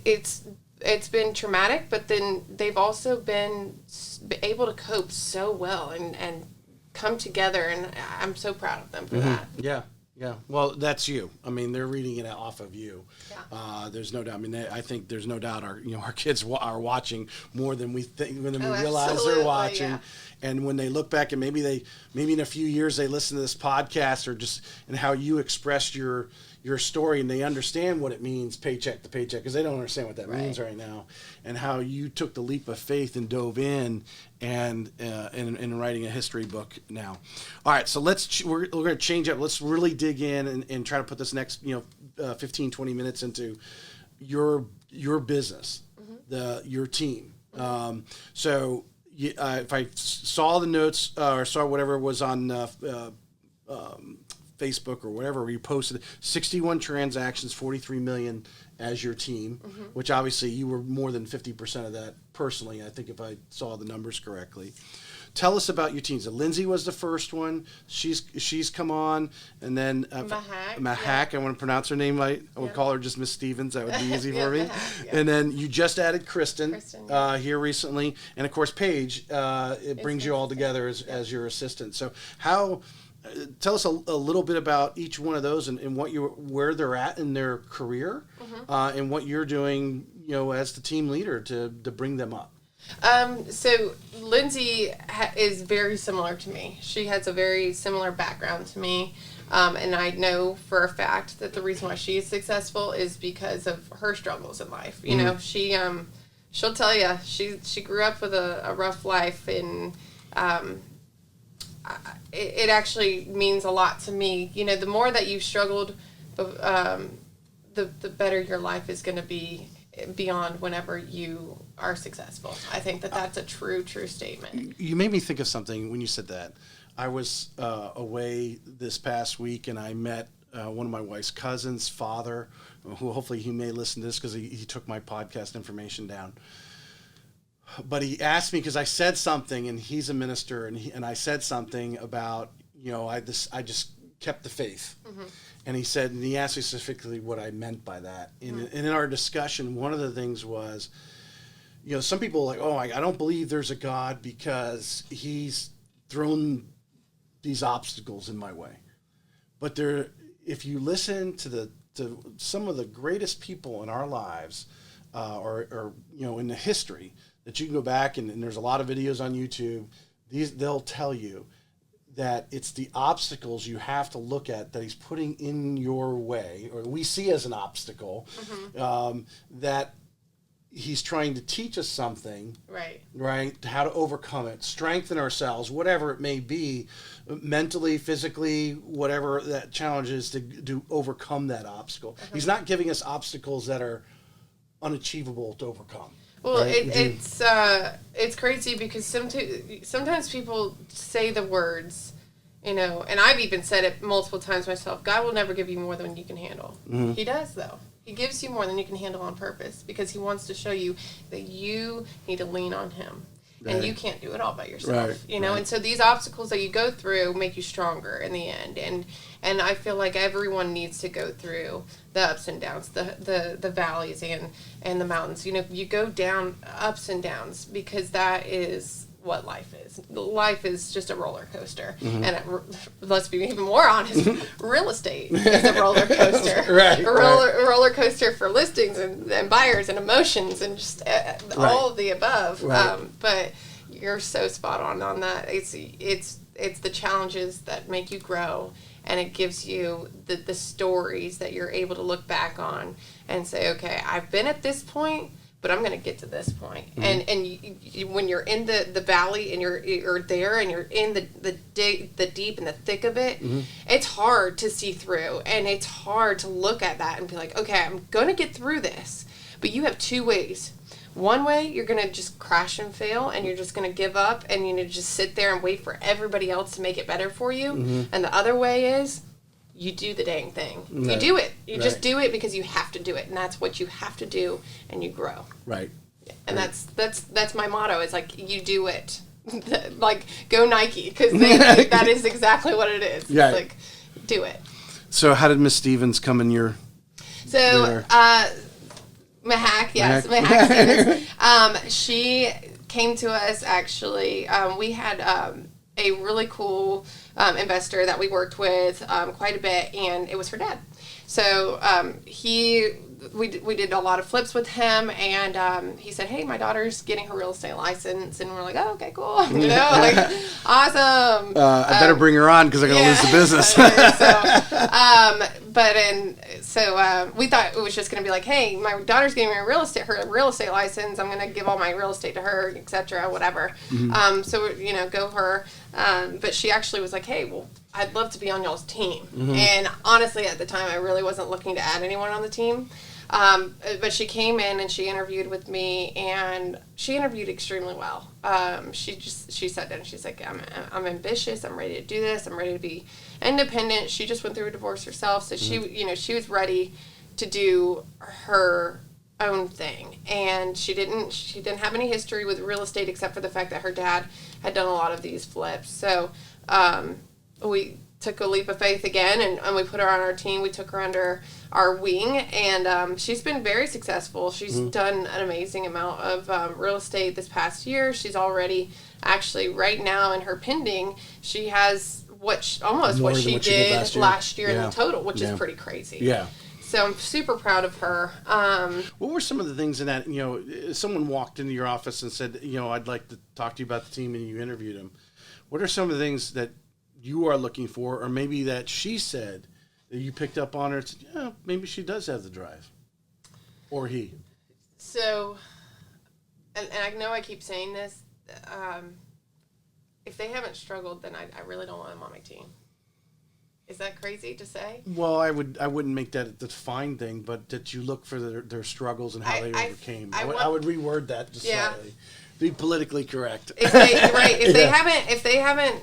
it's been traumatic, but then they've also been able to cope so well and come together, and I'm so proud of them for that. Yeah. Yeah, well, that's you. I mean, they're reading it off of you. Yeah. There's no doubt. I mean, I think there's no doubt our kids are watching more than we think, we realize they're watching. Yeah. And when they look back, and maybe in a few years they listen to this podcast, or just and how you expressed your story, and they understand what it means, paycheck to paycheck, because they don't understand what that means right now, and how you took the leap of faith and dove in and writing a history book now. All right, so we're going to change up. Let's really dig in and try to put this next 15, 20 minutes into your business, your team. So if I saw the notes or saw whatever was on Facebook or whatever, where you posted 61 transactions, 43 million as your team, which obviously you were more than 50% of that personally, I think, if I saw the numbers correctly. Tell us about your teams. Lindsey was the first one. She's come on, and then Mehak. I want to pronounce her name right. I would call her just Miss Stevens. That would be easy for me. Mehak, And then you just added Kristin. Here recently, and of course Paige. It brings you all together as your assistant. So how? Tell us a little bit about each one of those and where they're at in their career, and what you're doing, as the team leader to bring them up. So Lindsey is very similar to me. She has a very similar background to me. And I know for a fact that the reason why she is successful is because of her struggles in life. You know, she'll tell you she grew up with a rough life, and it actually means a lot to me. The more that you've struggled, the better your life is going to be beyond whenever you are successful. I think that's a true statement. You made me think of something when you said that. I was away this past week, and I met one of my wife's cousins' father, who hopefully he may listen to this because he took my podcast information down. But he asked me, because I said something, and he's a minister, and I said something about, I just kept the faith. And he asked me specifically what I meant by that. And in our discussion, one of the things was, some people are like, I don't believe there's a God because he's thrown these obstacles in my way. But if you listen to some of the greatest people in our lives, or in the history, that you can go back and there's a lot of videos on YouTube, they'll tell you that it's the obstacles you have to look at that he's putting in your way, or we see as an obstacle, that he's trying to teach us something, right? How to overcome it, strengthen ourselves, whatever it may be, mentally, physically, whatever that challenge is, to overcome that obstacle. He's not giving us obstacles that are unachievable to overcome. Well, right? It's crazy because sometimes people say the words, and I've even said it multiple times myself, God will never give you more than you can handle. He does, though. He gives you more than you can handle on purpose, because he wants to show you that you need to lean on him. Right. And you can't do it all by yourself, right. And so these obstacles that you go through make you stronger in the end. And I feel like everyone needs to go through the ups and downs, the valleys and the mountains. You go down ups and downs, because that is what life is. Life is just a roller coaster. And let's be even more honest, real estate is a roller coaster. A roller coaster for listings and buyers and emotions and just all of the above. But you're so spot on that. It's the challenges that make you grow, and it gives you the stories that you're able to look back on and say, okay, I've been at this point, but I'm going to get to this point. And you, when you're in the valley and you're there and you're in the deep and the thick of it, it's hard to see through, and it's hard to look at that and be like, okay, I'm going to get through this. But you have two ways. One way, you're going to just crash and fail, and you're just going to give up, and you need to just sit there and wait for everybody else to make it better for you. And the other way is, you do the dang thing. You do it. You just do it because you have to do it, and that's what you have to do, and you grow. Right. And that's my motto. Is like, you do it. Like, go Nike, because that is exactly what it is. Yeah. It's like, do it. So how did Miss Stevens come in your? So Mehak, yes, Mehak Stevens. She came to us actually. We had a really cool investor that we worked with quite a bit, and it was her dad. So we did a lot of flips with him, and he said, hey, my daughter's getting her real estate license, and we're like, oh, okay, cool, like, awesome. I better bring her on because I'm going to lose the business. So we thought it was just going to be like, hey, my daughter's getting her real estate license, I'm going to give all my real estate to her, etc., whatever. So, go her. But she actually was like, hey, well, I'd love to be on y'all's team. And honestly, at the time, I really wasn't looking to add anyone on the team. But she came in and she interviewed with me, and she interviewed extremely well. She sat down and she's like, I'm ambitious. I'm ready to do this. I'm ready to be independent. She just went through a divorce herself. So she was ready to do her own thing. And she didn't have any history with real estate except for the fact that her dad had done a lot of these flips. So, we took a leap of faith again, and we put her on our team. We took her under our wing, and she's been very successful. She's done an amazing amount of real estate this past year. She's already, actually, right now in her pending, she has almost what she did last year in the total, which is pretty crazy. Yeah. So I'm super proud of her. What were some of the things in that, someone walked into your office and said, I'd like to talk to you about the team, and you interviewed them. What are some of the things that you are looking for, or maybe that she said that you picked up on her and said, yeah, maybe she does have the drive, or he? So, and I know I keep saying this, if they haven't struggled, then I really don't want them on my team. Is that crazy to say? Well, I wouldn't make that the fine thing, but that you look for their struggles and how they overcame. I would reword that just slightly. Be politically correct. If they haven't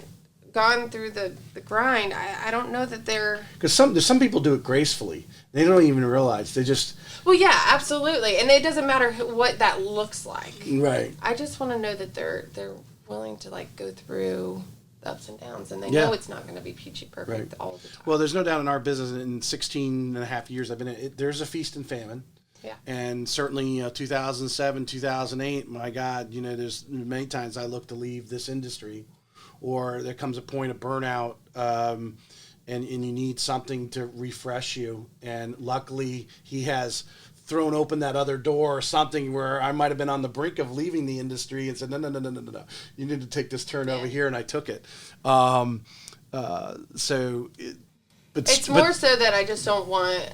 gone through the grind, I don't know that they're... Because some people do it gracefully. They don't even realize. They just... Well, yeah, absolutely. And it doesn't matter what that looks like. Right. I just want to know that they're willing to, go through the ups and downs, and they know it's not going to be peachy perfect all the time. Well, there's no doubt in our business, in 16 and a half years I've been in it, there's a feast and famine. Yeah. And certainly 2007, 2008, my God, there's many times I look to leave this industry, or there comes a point of burnout, and you need something to refresh you. And luckily, he has thrown open that other door or something where I might have been on the brink of leaving the industry and said, no. You need to take this turn over here, and I took it. But it's more so that I just don't want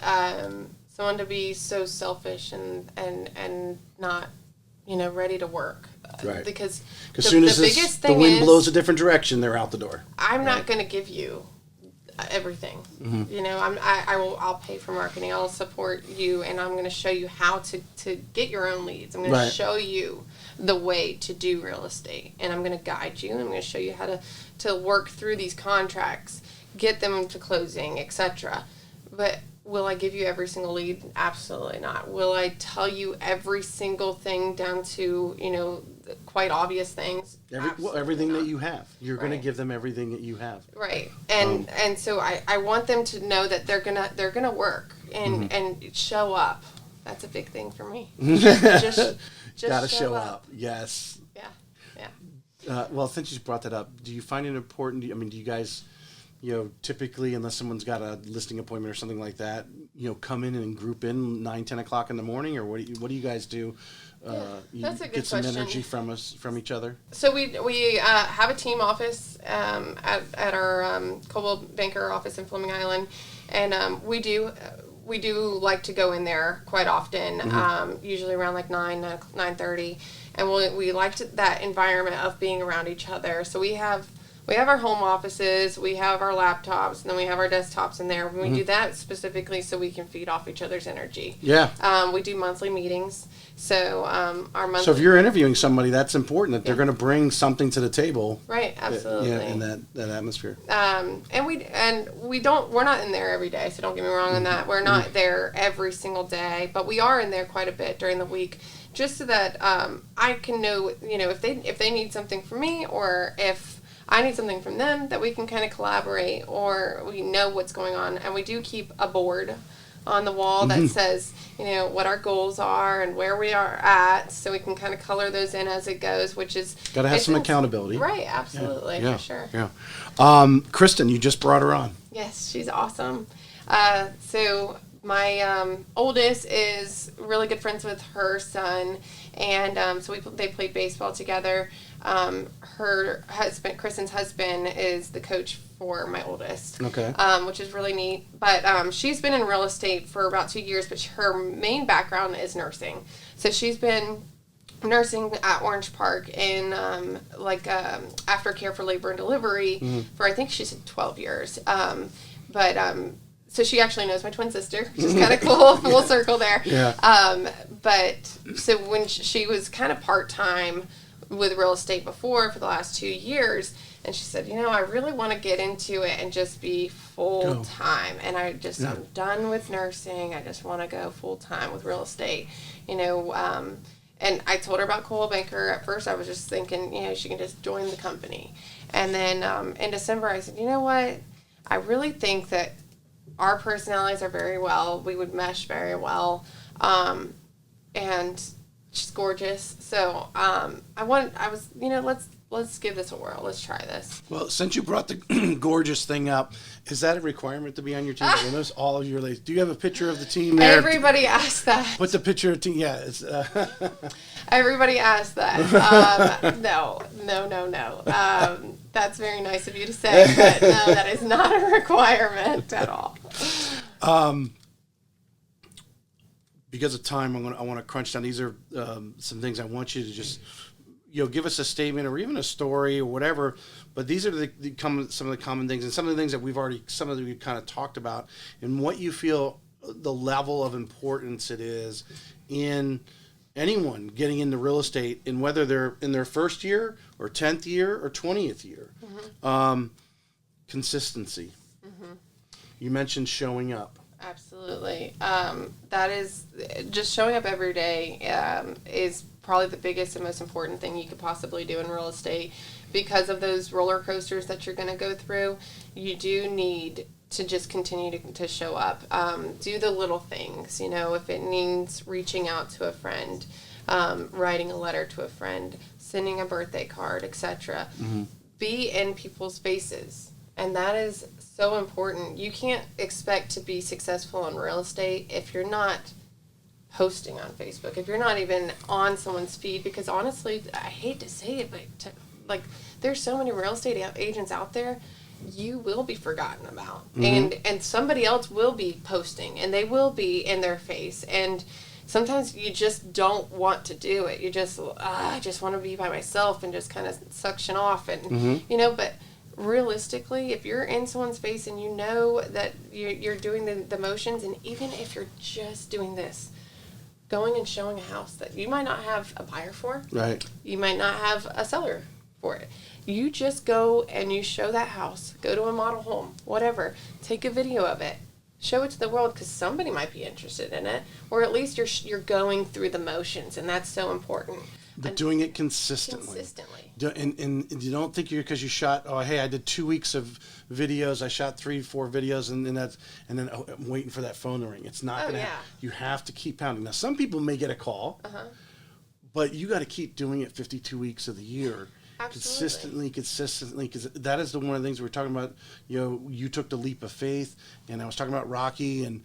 someone to be so selfish and not, ready to work. Right. Because as soon as the wind blows a different direction, they're out the door. I'm not going to give you everything. Mm-hmm. I'll pay for marketing. I'll support you, and I'm going to show you how to get your own leads. I'm going to show you the way to do real estate, and I'm going to guide you. I'm going to show you how to work through these contracts, get them to closing, etc. But will I give you every single lead? Absolutely not. Will I tell you every single thing down to, quite obvious things? Everything that you have. You're going to give them everything that you have. Right. And so I want them to know that they're gonna work and show up. That's a big thing for me. just gotta show up. Yes. Yeah. Well, since you brought that up, do you find it important? Do you guys, typically, unless someone's got a listing appointment or something like that, come in and group in 9, 10 o'clock in the morning, or what do you guys do? That's a good get some question. Energy from each other. So we have a team office at our Coldwell Banker office in Fleming Island, and we do like to go in there quite often. Usually around 9:30, and we liked that environment of being around each other. So we have our home offices, we have our laptops, and then we have our desktops in there. We do that specifically so we can feed off each other's energy. Yeah. We do monthly meetings. So our monthly. So if you're interviewing somebody, that's important that they're going to bring something to the table. Right. Absolutely. In that atmosphere. And we're not in there every day. So don't get me wrong on that. We're not there every single day, but we are in there quite a bit during the week, just so that I can know, if they need something from me, or if I need something from them, that we can kind of collaborate, or we know what's going on. And we do keep a board on the wall that says, what our goals are and where we are at, so we can kind of color those in as it goes, which is... Got to have some accountability. Right, absolutely, for sure. Yeah. Kristin, you just brought her on. Yes, she's awesome. So my oldest is really good friends with her son, and so they played baseball together. Her husband, Kristin's husband, is the coach for my oldest. Okay. Which is really neat. But she's been in real estate for about 2 years, but her main background is nursing. So she's been nursing at Orange Park in aftercare for labor and delivery for, I think she said 12 years. so she actually knows my twin sister, which is kind of cool, full circle there. Yeah. But so when she was kind of part-time with real estate before for the last 2 years, and she said, I really want to get into it and just be full-time. And I'm done with nursing. I just want to go full-time with real estate, and I told her about Coldwell Banker. At first, I was just thinking, she can just join the company. And then in December, I said, you know what? I really think that our personalities are we would mesh very well. And she's gorgeous. So let's give this a whirl. Let's try this. Well, since you brought the gorgeous thing up, is that a requirement to be on your team? I notice all of your ladies. Do you have a picture of the team there? Everybody asks that. Put the picture of the team. Yeah. It's, Everybody asks that. No. That's very nice of you to say, but no, that is not a requirement at all. Because of time, I want to crunch down. These are some things I want you to just give us a statement or even a story or whatever. But these are some of the common things and some of the things that we've kind of talked about, and what you feel the level of importance it is in anyone getting into real estate, and whether they're in their first year or 10th year or 20th year. Mm-hmm. Consistency. Mm-hmm. You mentioned showing up. Absolutely. That is just showing up every day is probably the biggest and most important thing you could possibly do in real estate. Because of those roller coasters that you're going to go through, you do need to just continue to show up. Do the little things, if it means reaching out to a friend, writing a letter to a friend, sending a birthday card, etc. Mm-hmm. Be in people's faces. And that is so important. You can't expect to be successful in real estate if you're not posting on Facebook, if you're not even on someone's feed, because honestly, I hate to say it, but there's so many real estate agents out there, you will be forgotten about. Mm-hmm. And somebody else will be posting, and they will be in their face. And sometimes you just don't want to do it. You just, I just want to be by myself and just kind of suction off. And, mm-hmm. But realistically, if you're in someone's face and you know that you're doing the motions, and even if you're just doing this, going and showing a house that you might not have a buyer for, right? You might not have a seller for it. You just go and you show that house, go to a model home, whatever, take a video of it, show it to the world, because somebody might be interested in it, or at least you're going through the motions, and that's so important. But doing it consistently. And you don't think because you shot, I did 2 weeks of videos, I shot 3-4 videos, and then I'm waiting for that phone to ring. It's not gonna. Yeah. You have to keep pounding. Now, some people may get a call, but you got to keep doing it 52 weeks of the year. Absolutely. Consistently, because that is one of the things we're talking about. You took the leap of faith, and I was talking about Rocky and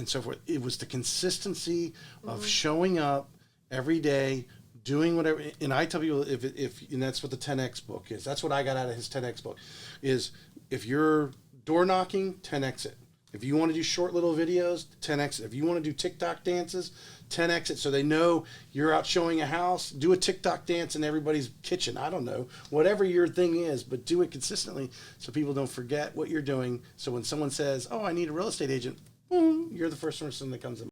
so forth. It was the consistency of showing up every day, doing whatever. And I tell people, and that's what the 10X book is. That's what I got out of his 10X book, is if you're door knocking, 10X it. If you want to do short little videos, 10X it. If you want to do TikTok dances, 10X it. So they know you're out showing a house, do a TikTok dance in everybody's kitchen. I don't know, whatever your thing is, but do it consistently so people don't forget what you're doing. So when someone says, I need a real estate agent, boom, you're the first person that comes to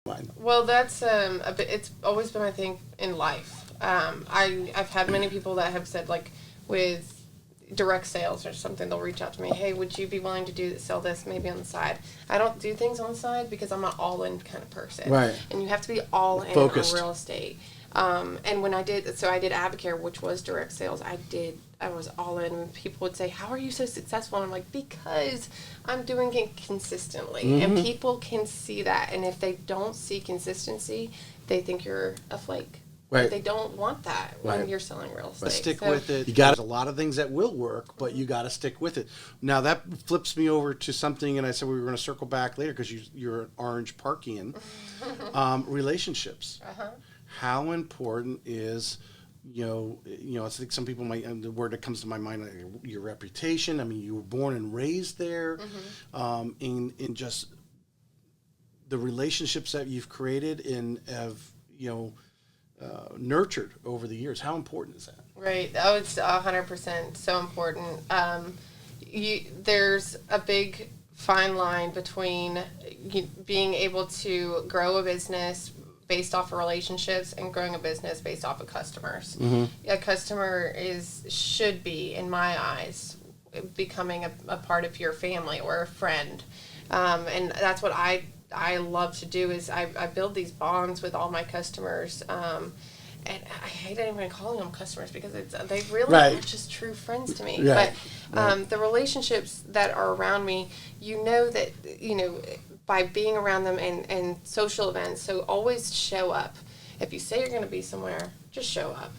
mind. Well, that's it's always been my thing in life. I've had many people that have said, with direct sales or something, they'll reach out to me, hey, would you be willing to sell this maybe on the side? I don't do things on the side because I'm an all-in kind of person. Right. And you have to be all in on real estate. And when I did Abacare, which was direct sales, I was all in. And people would say, how are you so successful? And I'm like, because I'm doing it consistently. Mm-hmm. And people can see that. And if they don't see consistency, they think you're a flake. Right. They don't want that when you're selling real estate. But stick with it. There's a lot of things that will work, but you got to stick with it. Now, that flips me over to something, and I said we were going to circle back later because you're an orange Parkian. Relationships. Uh-huh. How important is, I think some people might, the word that comes to my mind, your reputation. I mean, you were born and raised there. Mm-hmm. In just the relationships that you've created and have, nurtured over the years. How important is that? Right. Oh, it's 100% so important. There's a big fine line between being able to grow a business based off of relationships and growing a business based off of customers. A customer should be, in my eyes, becoming a part of your family or a friend. And that's what I love to do is I build these bonds with all my customers. And I hate even calling them customers because they really are just true friends to me. Right. But the relationships that are around me, that, by being around them and social events, so always show up. If you say you're going to be somewhere, just show up.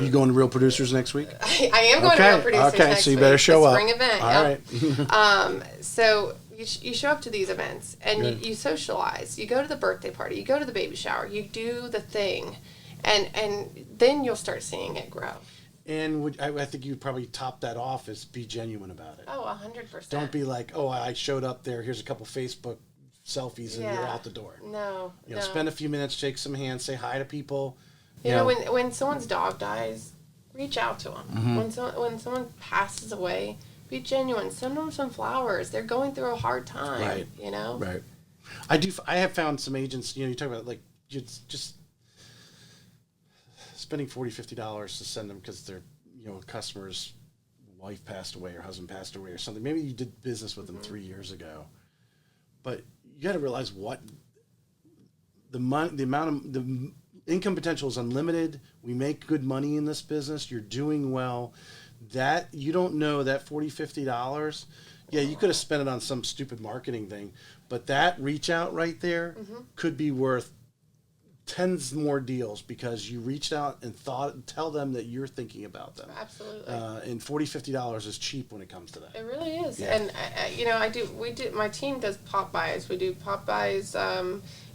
You going to Real Producers next week? I am going to Real Producers next week. So you better show up. Spring event. All right. So you show up to these events and you socialize. You go to the birthday party. You go to the baby shower. You do the thing. And then you'll start seeing it grow. And I think you probably top that off is be genuine about it. Oh, 100%. Don't be like, oh, I showed up there. Here's a couple Facebook selfies and you're out the door. No. Spend a few minutes, shake some hands, say hi to people. You know, when someone's dog dies, reach out to them. When someone passes away, be genuine. Send them some flowers. They're going through a hard time. Right. Right. I have found some agents. You talk about like just spending $40, $50 to send them because their a customer's wife passed away or husband passed away or something. Maybe you did business with them 3 years ago, but you got to realize what the income potential is unlimited. We make good money in this business. You're doing well. That you don't know that $40, $50. Yeah, you could have spent it on some stupid marketing thing, but that reach out right there could be worth tens more deals because you reached out and tell them that you're thinking about them. Absolutely. And $40, $50 is cheap when it comes to that. It really is. Yeah. And my team does pop buys. We do pop buys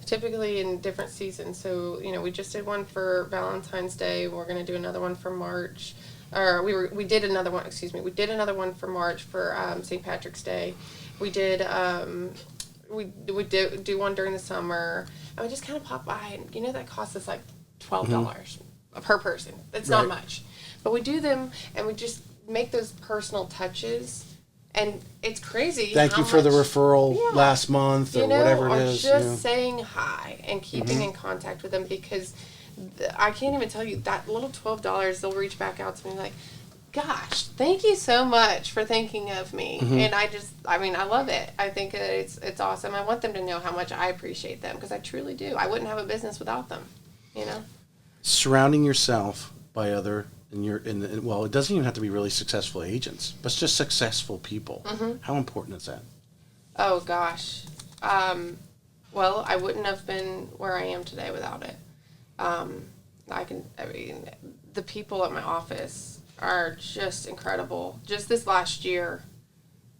typically in different seasons. So, we just did one for Valentine's Day. We're going to do another one for March. Or we did another one, we did another one for March for St. Patrick's Day. We did we do one during the summer, and we just kind of pop by, and that costs us like $12 per person. It's not much, but we do them, and we just make those personal touches, and it's crazy. Thank you for the referral last month or whatever it is. Or just saying hi and keeping in contact with them, because I can't even tell you that little $12, they'll reach back out to me like, gosh, thank you so much for thinking of me. And I love it. I think that it's awesome. I want them to know how much I appreciate them, because I truly do. I wouldn't have a business without them, Surrounding yourself by other, it doesn't even have to be really successful agents, but just successful people. How important is that? Oh, gosh. Well, I wouldn't have been where I am today without it. The people at my office are just incredible. Just this last year,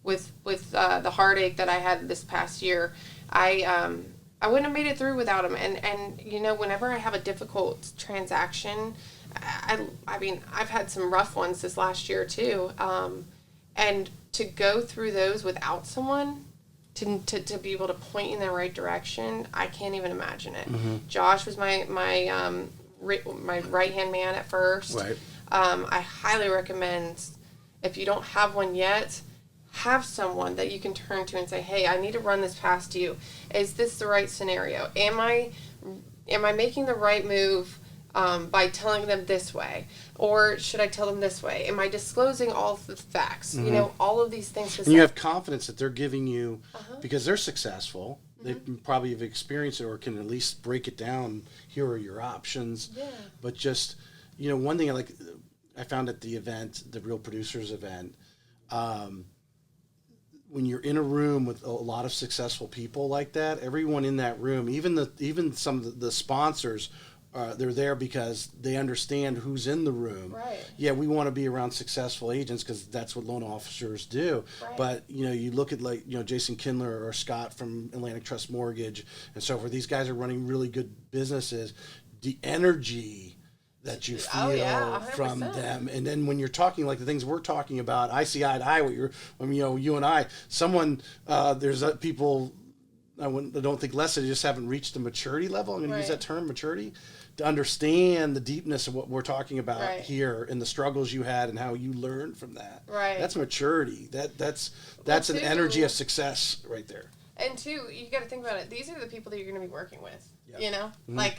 with the heartache that I had this past year, I wouldn't have made it through without them. And whenever I have a difficult transaction, I've had some rough ones this last year too. And to go through those without someone to be able to point in the right direction, I can't even imagine it. Josh was my right hand man at first. Right. I highly recommend, if you don't have one yet, have someone that you can turn to and say, hey, I need to run this past you. Is this the right scenario? Am I making the right move by telling them this way? Or should I tell them this way? Am I disclosing all the facts? All of these things. And you have confidence that they're giving you, because they're successful. They probably have experienced it or can at least break it down. Here are your options. Yeah. But just, one thing I found at the event, the Real Producers event, when you're in a room with a lot of successful people like that, everyone in that room, even some of the sponsors, they're there because they understand who's in the room. Right. Yeah, we want to be around successful agents because that's what loan officers do. Right. But you look at Jason Kindler or Scott from Atlantic Trust Mortgage and so forth. These guys are running really good businesses. The energy that you feel from them, and then when you're talking like the things we're talking about, I see eye to eye with you and I. Someone there's people I don't think less. They just haven't reached the maturity level. I'm going to use Right. that term, maturity, to understand the deepness of what we're talking about Right. here and the struggles you had and how you learned from that. Right. That's maturity. That's an too- energy of success right there. And two, you got to think about it. These are the people that you're going to be working with. Yeah. You know, Mhm. like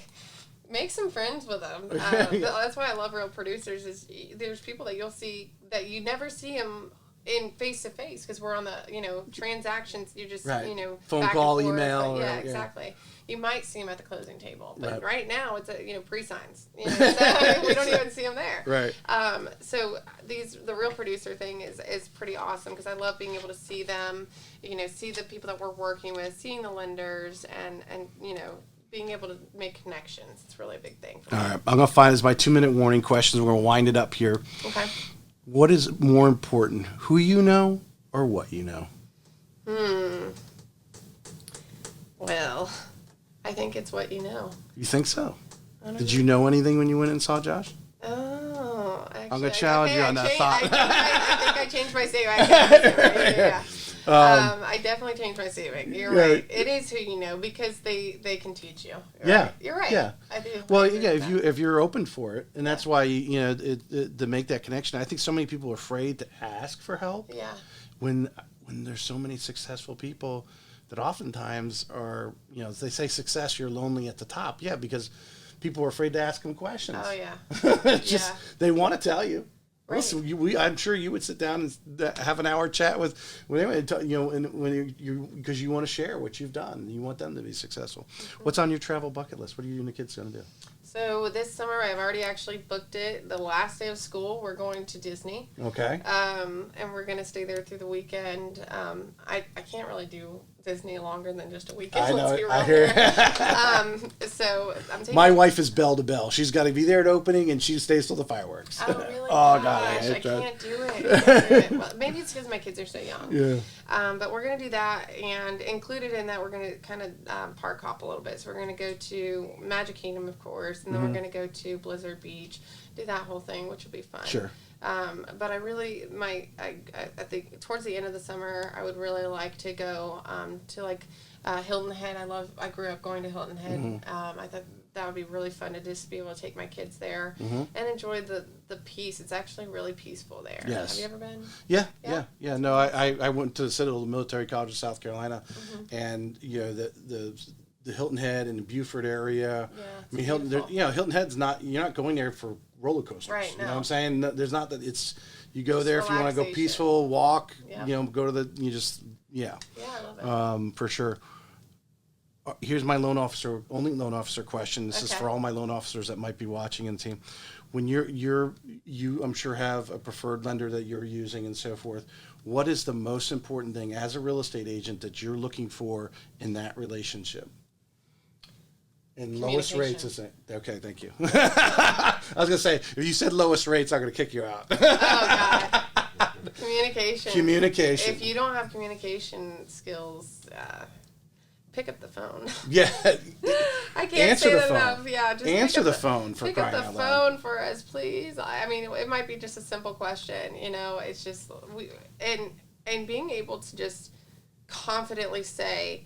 make some friends with them. Yeah. That's why I love real producers. Is there's people that you'll see that you never see them in face to face because we're on the transactions. You just Right. Phone back and call, forth, email, but yeah, or- yeah. exactly. You might see them at the closing table, but Right. right now it's pre-signs. So we don't even see them there. Right. So the real producer thing is pretty awesome because I love being able to see them, see the people that we're working with, seeing the lenders, and being able to make connections. It's really a big thing for me. All right. I'm going to find as my 2-minute warning questions. We're going to wind it up here. Okay. What is more important, who you know or what you know? Well, I think it's what you know. You think so? I don't Did you know anything when you went and saw Josh? Oh, actually, I'm going to challenge you on that thought. I think I changed my statement. Yeah. I definitely changed my statement. You're right. It is who you know because they can teach you. Yeah. Right. You're right. Yeah. I do. Well, I agree yeah, with that. if you're open for it, and that's why to make that connection. I think so many people are afraid to ask for help Yeah. when there's so many successful people that oftentimes are, they say success, you're lonely at the top. Yeah, because people are afraid to ask them questions. Oh yeah. Just they want to tell you. Right. Listen, I'm sure you would sit down and have an hour chat with anyone, and when you because you want to share what you've done. You want them to be successful. Mm-hmm. What's on your travel bucket list? What are you and the kids going to do? So this summer, I've already actually booked it. The last day of school, we're going to Disney. Okay. And we're going to stay there through the weekend. I can't really do Disney longer than just a weekend. I know. Let's be real I hear. here. So I'm taking My wife is bell to bell. She's got to be there at opening, and she stays till the fireworks. Oh, really? Oh, Gosh, God, I hate that. can't do it. Well, maybe it's because my kids are so young. Yeah. But we're going to do that, and included in that, we're going to kind of park hop a little bit. So we're going to go to Magic Kingdom, of course, and then we're going to go to Blizzard Beach, do that whole thing, which will be fun. Sure. But I really, I think towards the end of the summer, I would really like to go to like Hilton Head. I grew up going to Hilton Head. Mm-hmm. I thought that would be really fun to just be able to take my kids there Mm-hmm. and enjoy the peace. It's actually really peaceful there. Yes. Have you ever been? Yeah. No, I went to the Citadel Military College of South Carolina, Mm-hmm. and the Hilton Head and the Beaufort area. Yeah, I mean, Hilton Head's not. You're not going there for roller coasters. Right, You know no. what I'm saying? No, there's not that. It's you go Just there if you want to go relaxation. peaceful, walk. Yeah. Go to the. You just Yeah, I love it. for sure. Here's my only loan officer question. This is Okay. for all my loan officers that might be watching and team. When you I'm sure have a preferred lender that you're using and so forth. What is the most important thing as a real estate agent that you're looking for in that relationship? And lowest rates is it? Okay, thank you. I was gonna say if you said lowest rates, I'm gonna kick you out. Oh God. Communication. Communication. If you don't have communication skills, pick up the phone. Yeah. I can't Answer say the that phone. enough. Yeah, just Answer pick up the phone for pick up crying the out loud. phone for us, please. I mean, it might be just a simple question. It's just and being able to just confidently say,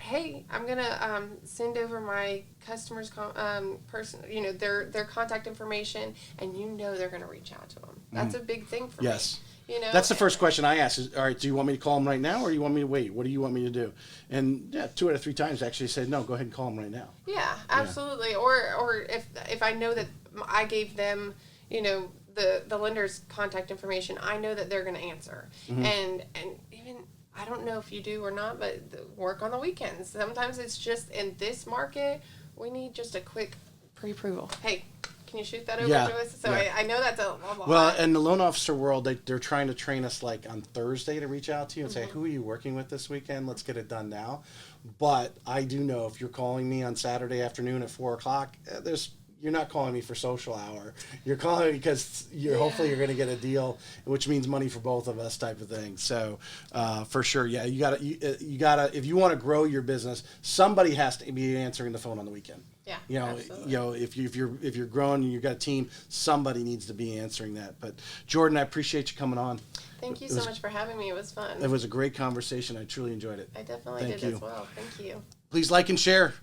"Hey, I'm gonna send over my customer's their contact information, and they're gonna reach out to them." That's a big thing for Yes. me. That's the first question I ask is, all right, do you want me to call them right now or do you want me to wait? What do you want me to do? And 2 out of 3 times actually said, no, go ahead and call them right now. Yeah, absolutely. Or if I know that I gave them, the lender's contact information, I know that they're going to answer. Mm-hmm. And even, I don't know if you do or not, but work on the weekends. Sometimes it's just in this market, we need just a quick pre-approval. Hey, can you shoot that over Yeah, to us? So yeah. I know that's a lot. Well, in the loan officer world, they're trying to train us like on Thursday to reach out to you and say, who are you working with this weekend? Let's get it done now. But I do know if you're calling me on Saturday afternoon at 4 o'clock, there's you're not calling me for social hour. You're calling me because hopefully you're going to get a deal, which means money for both of us, type of thing. So for sure, yeah, you gotta if you want to grow your business, somebody has to be answering the phone on the weekend. Yeah, absolutely. If you're growing and you've got a team, somebody needs to be answering that. But Jordan, I appreciate you coming on. Thank you so much for having me. It was fun. It was a great conversation. I truly enjoyed it. I definitely did as well. Thank you. Please like and share.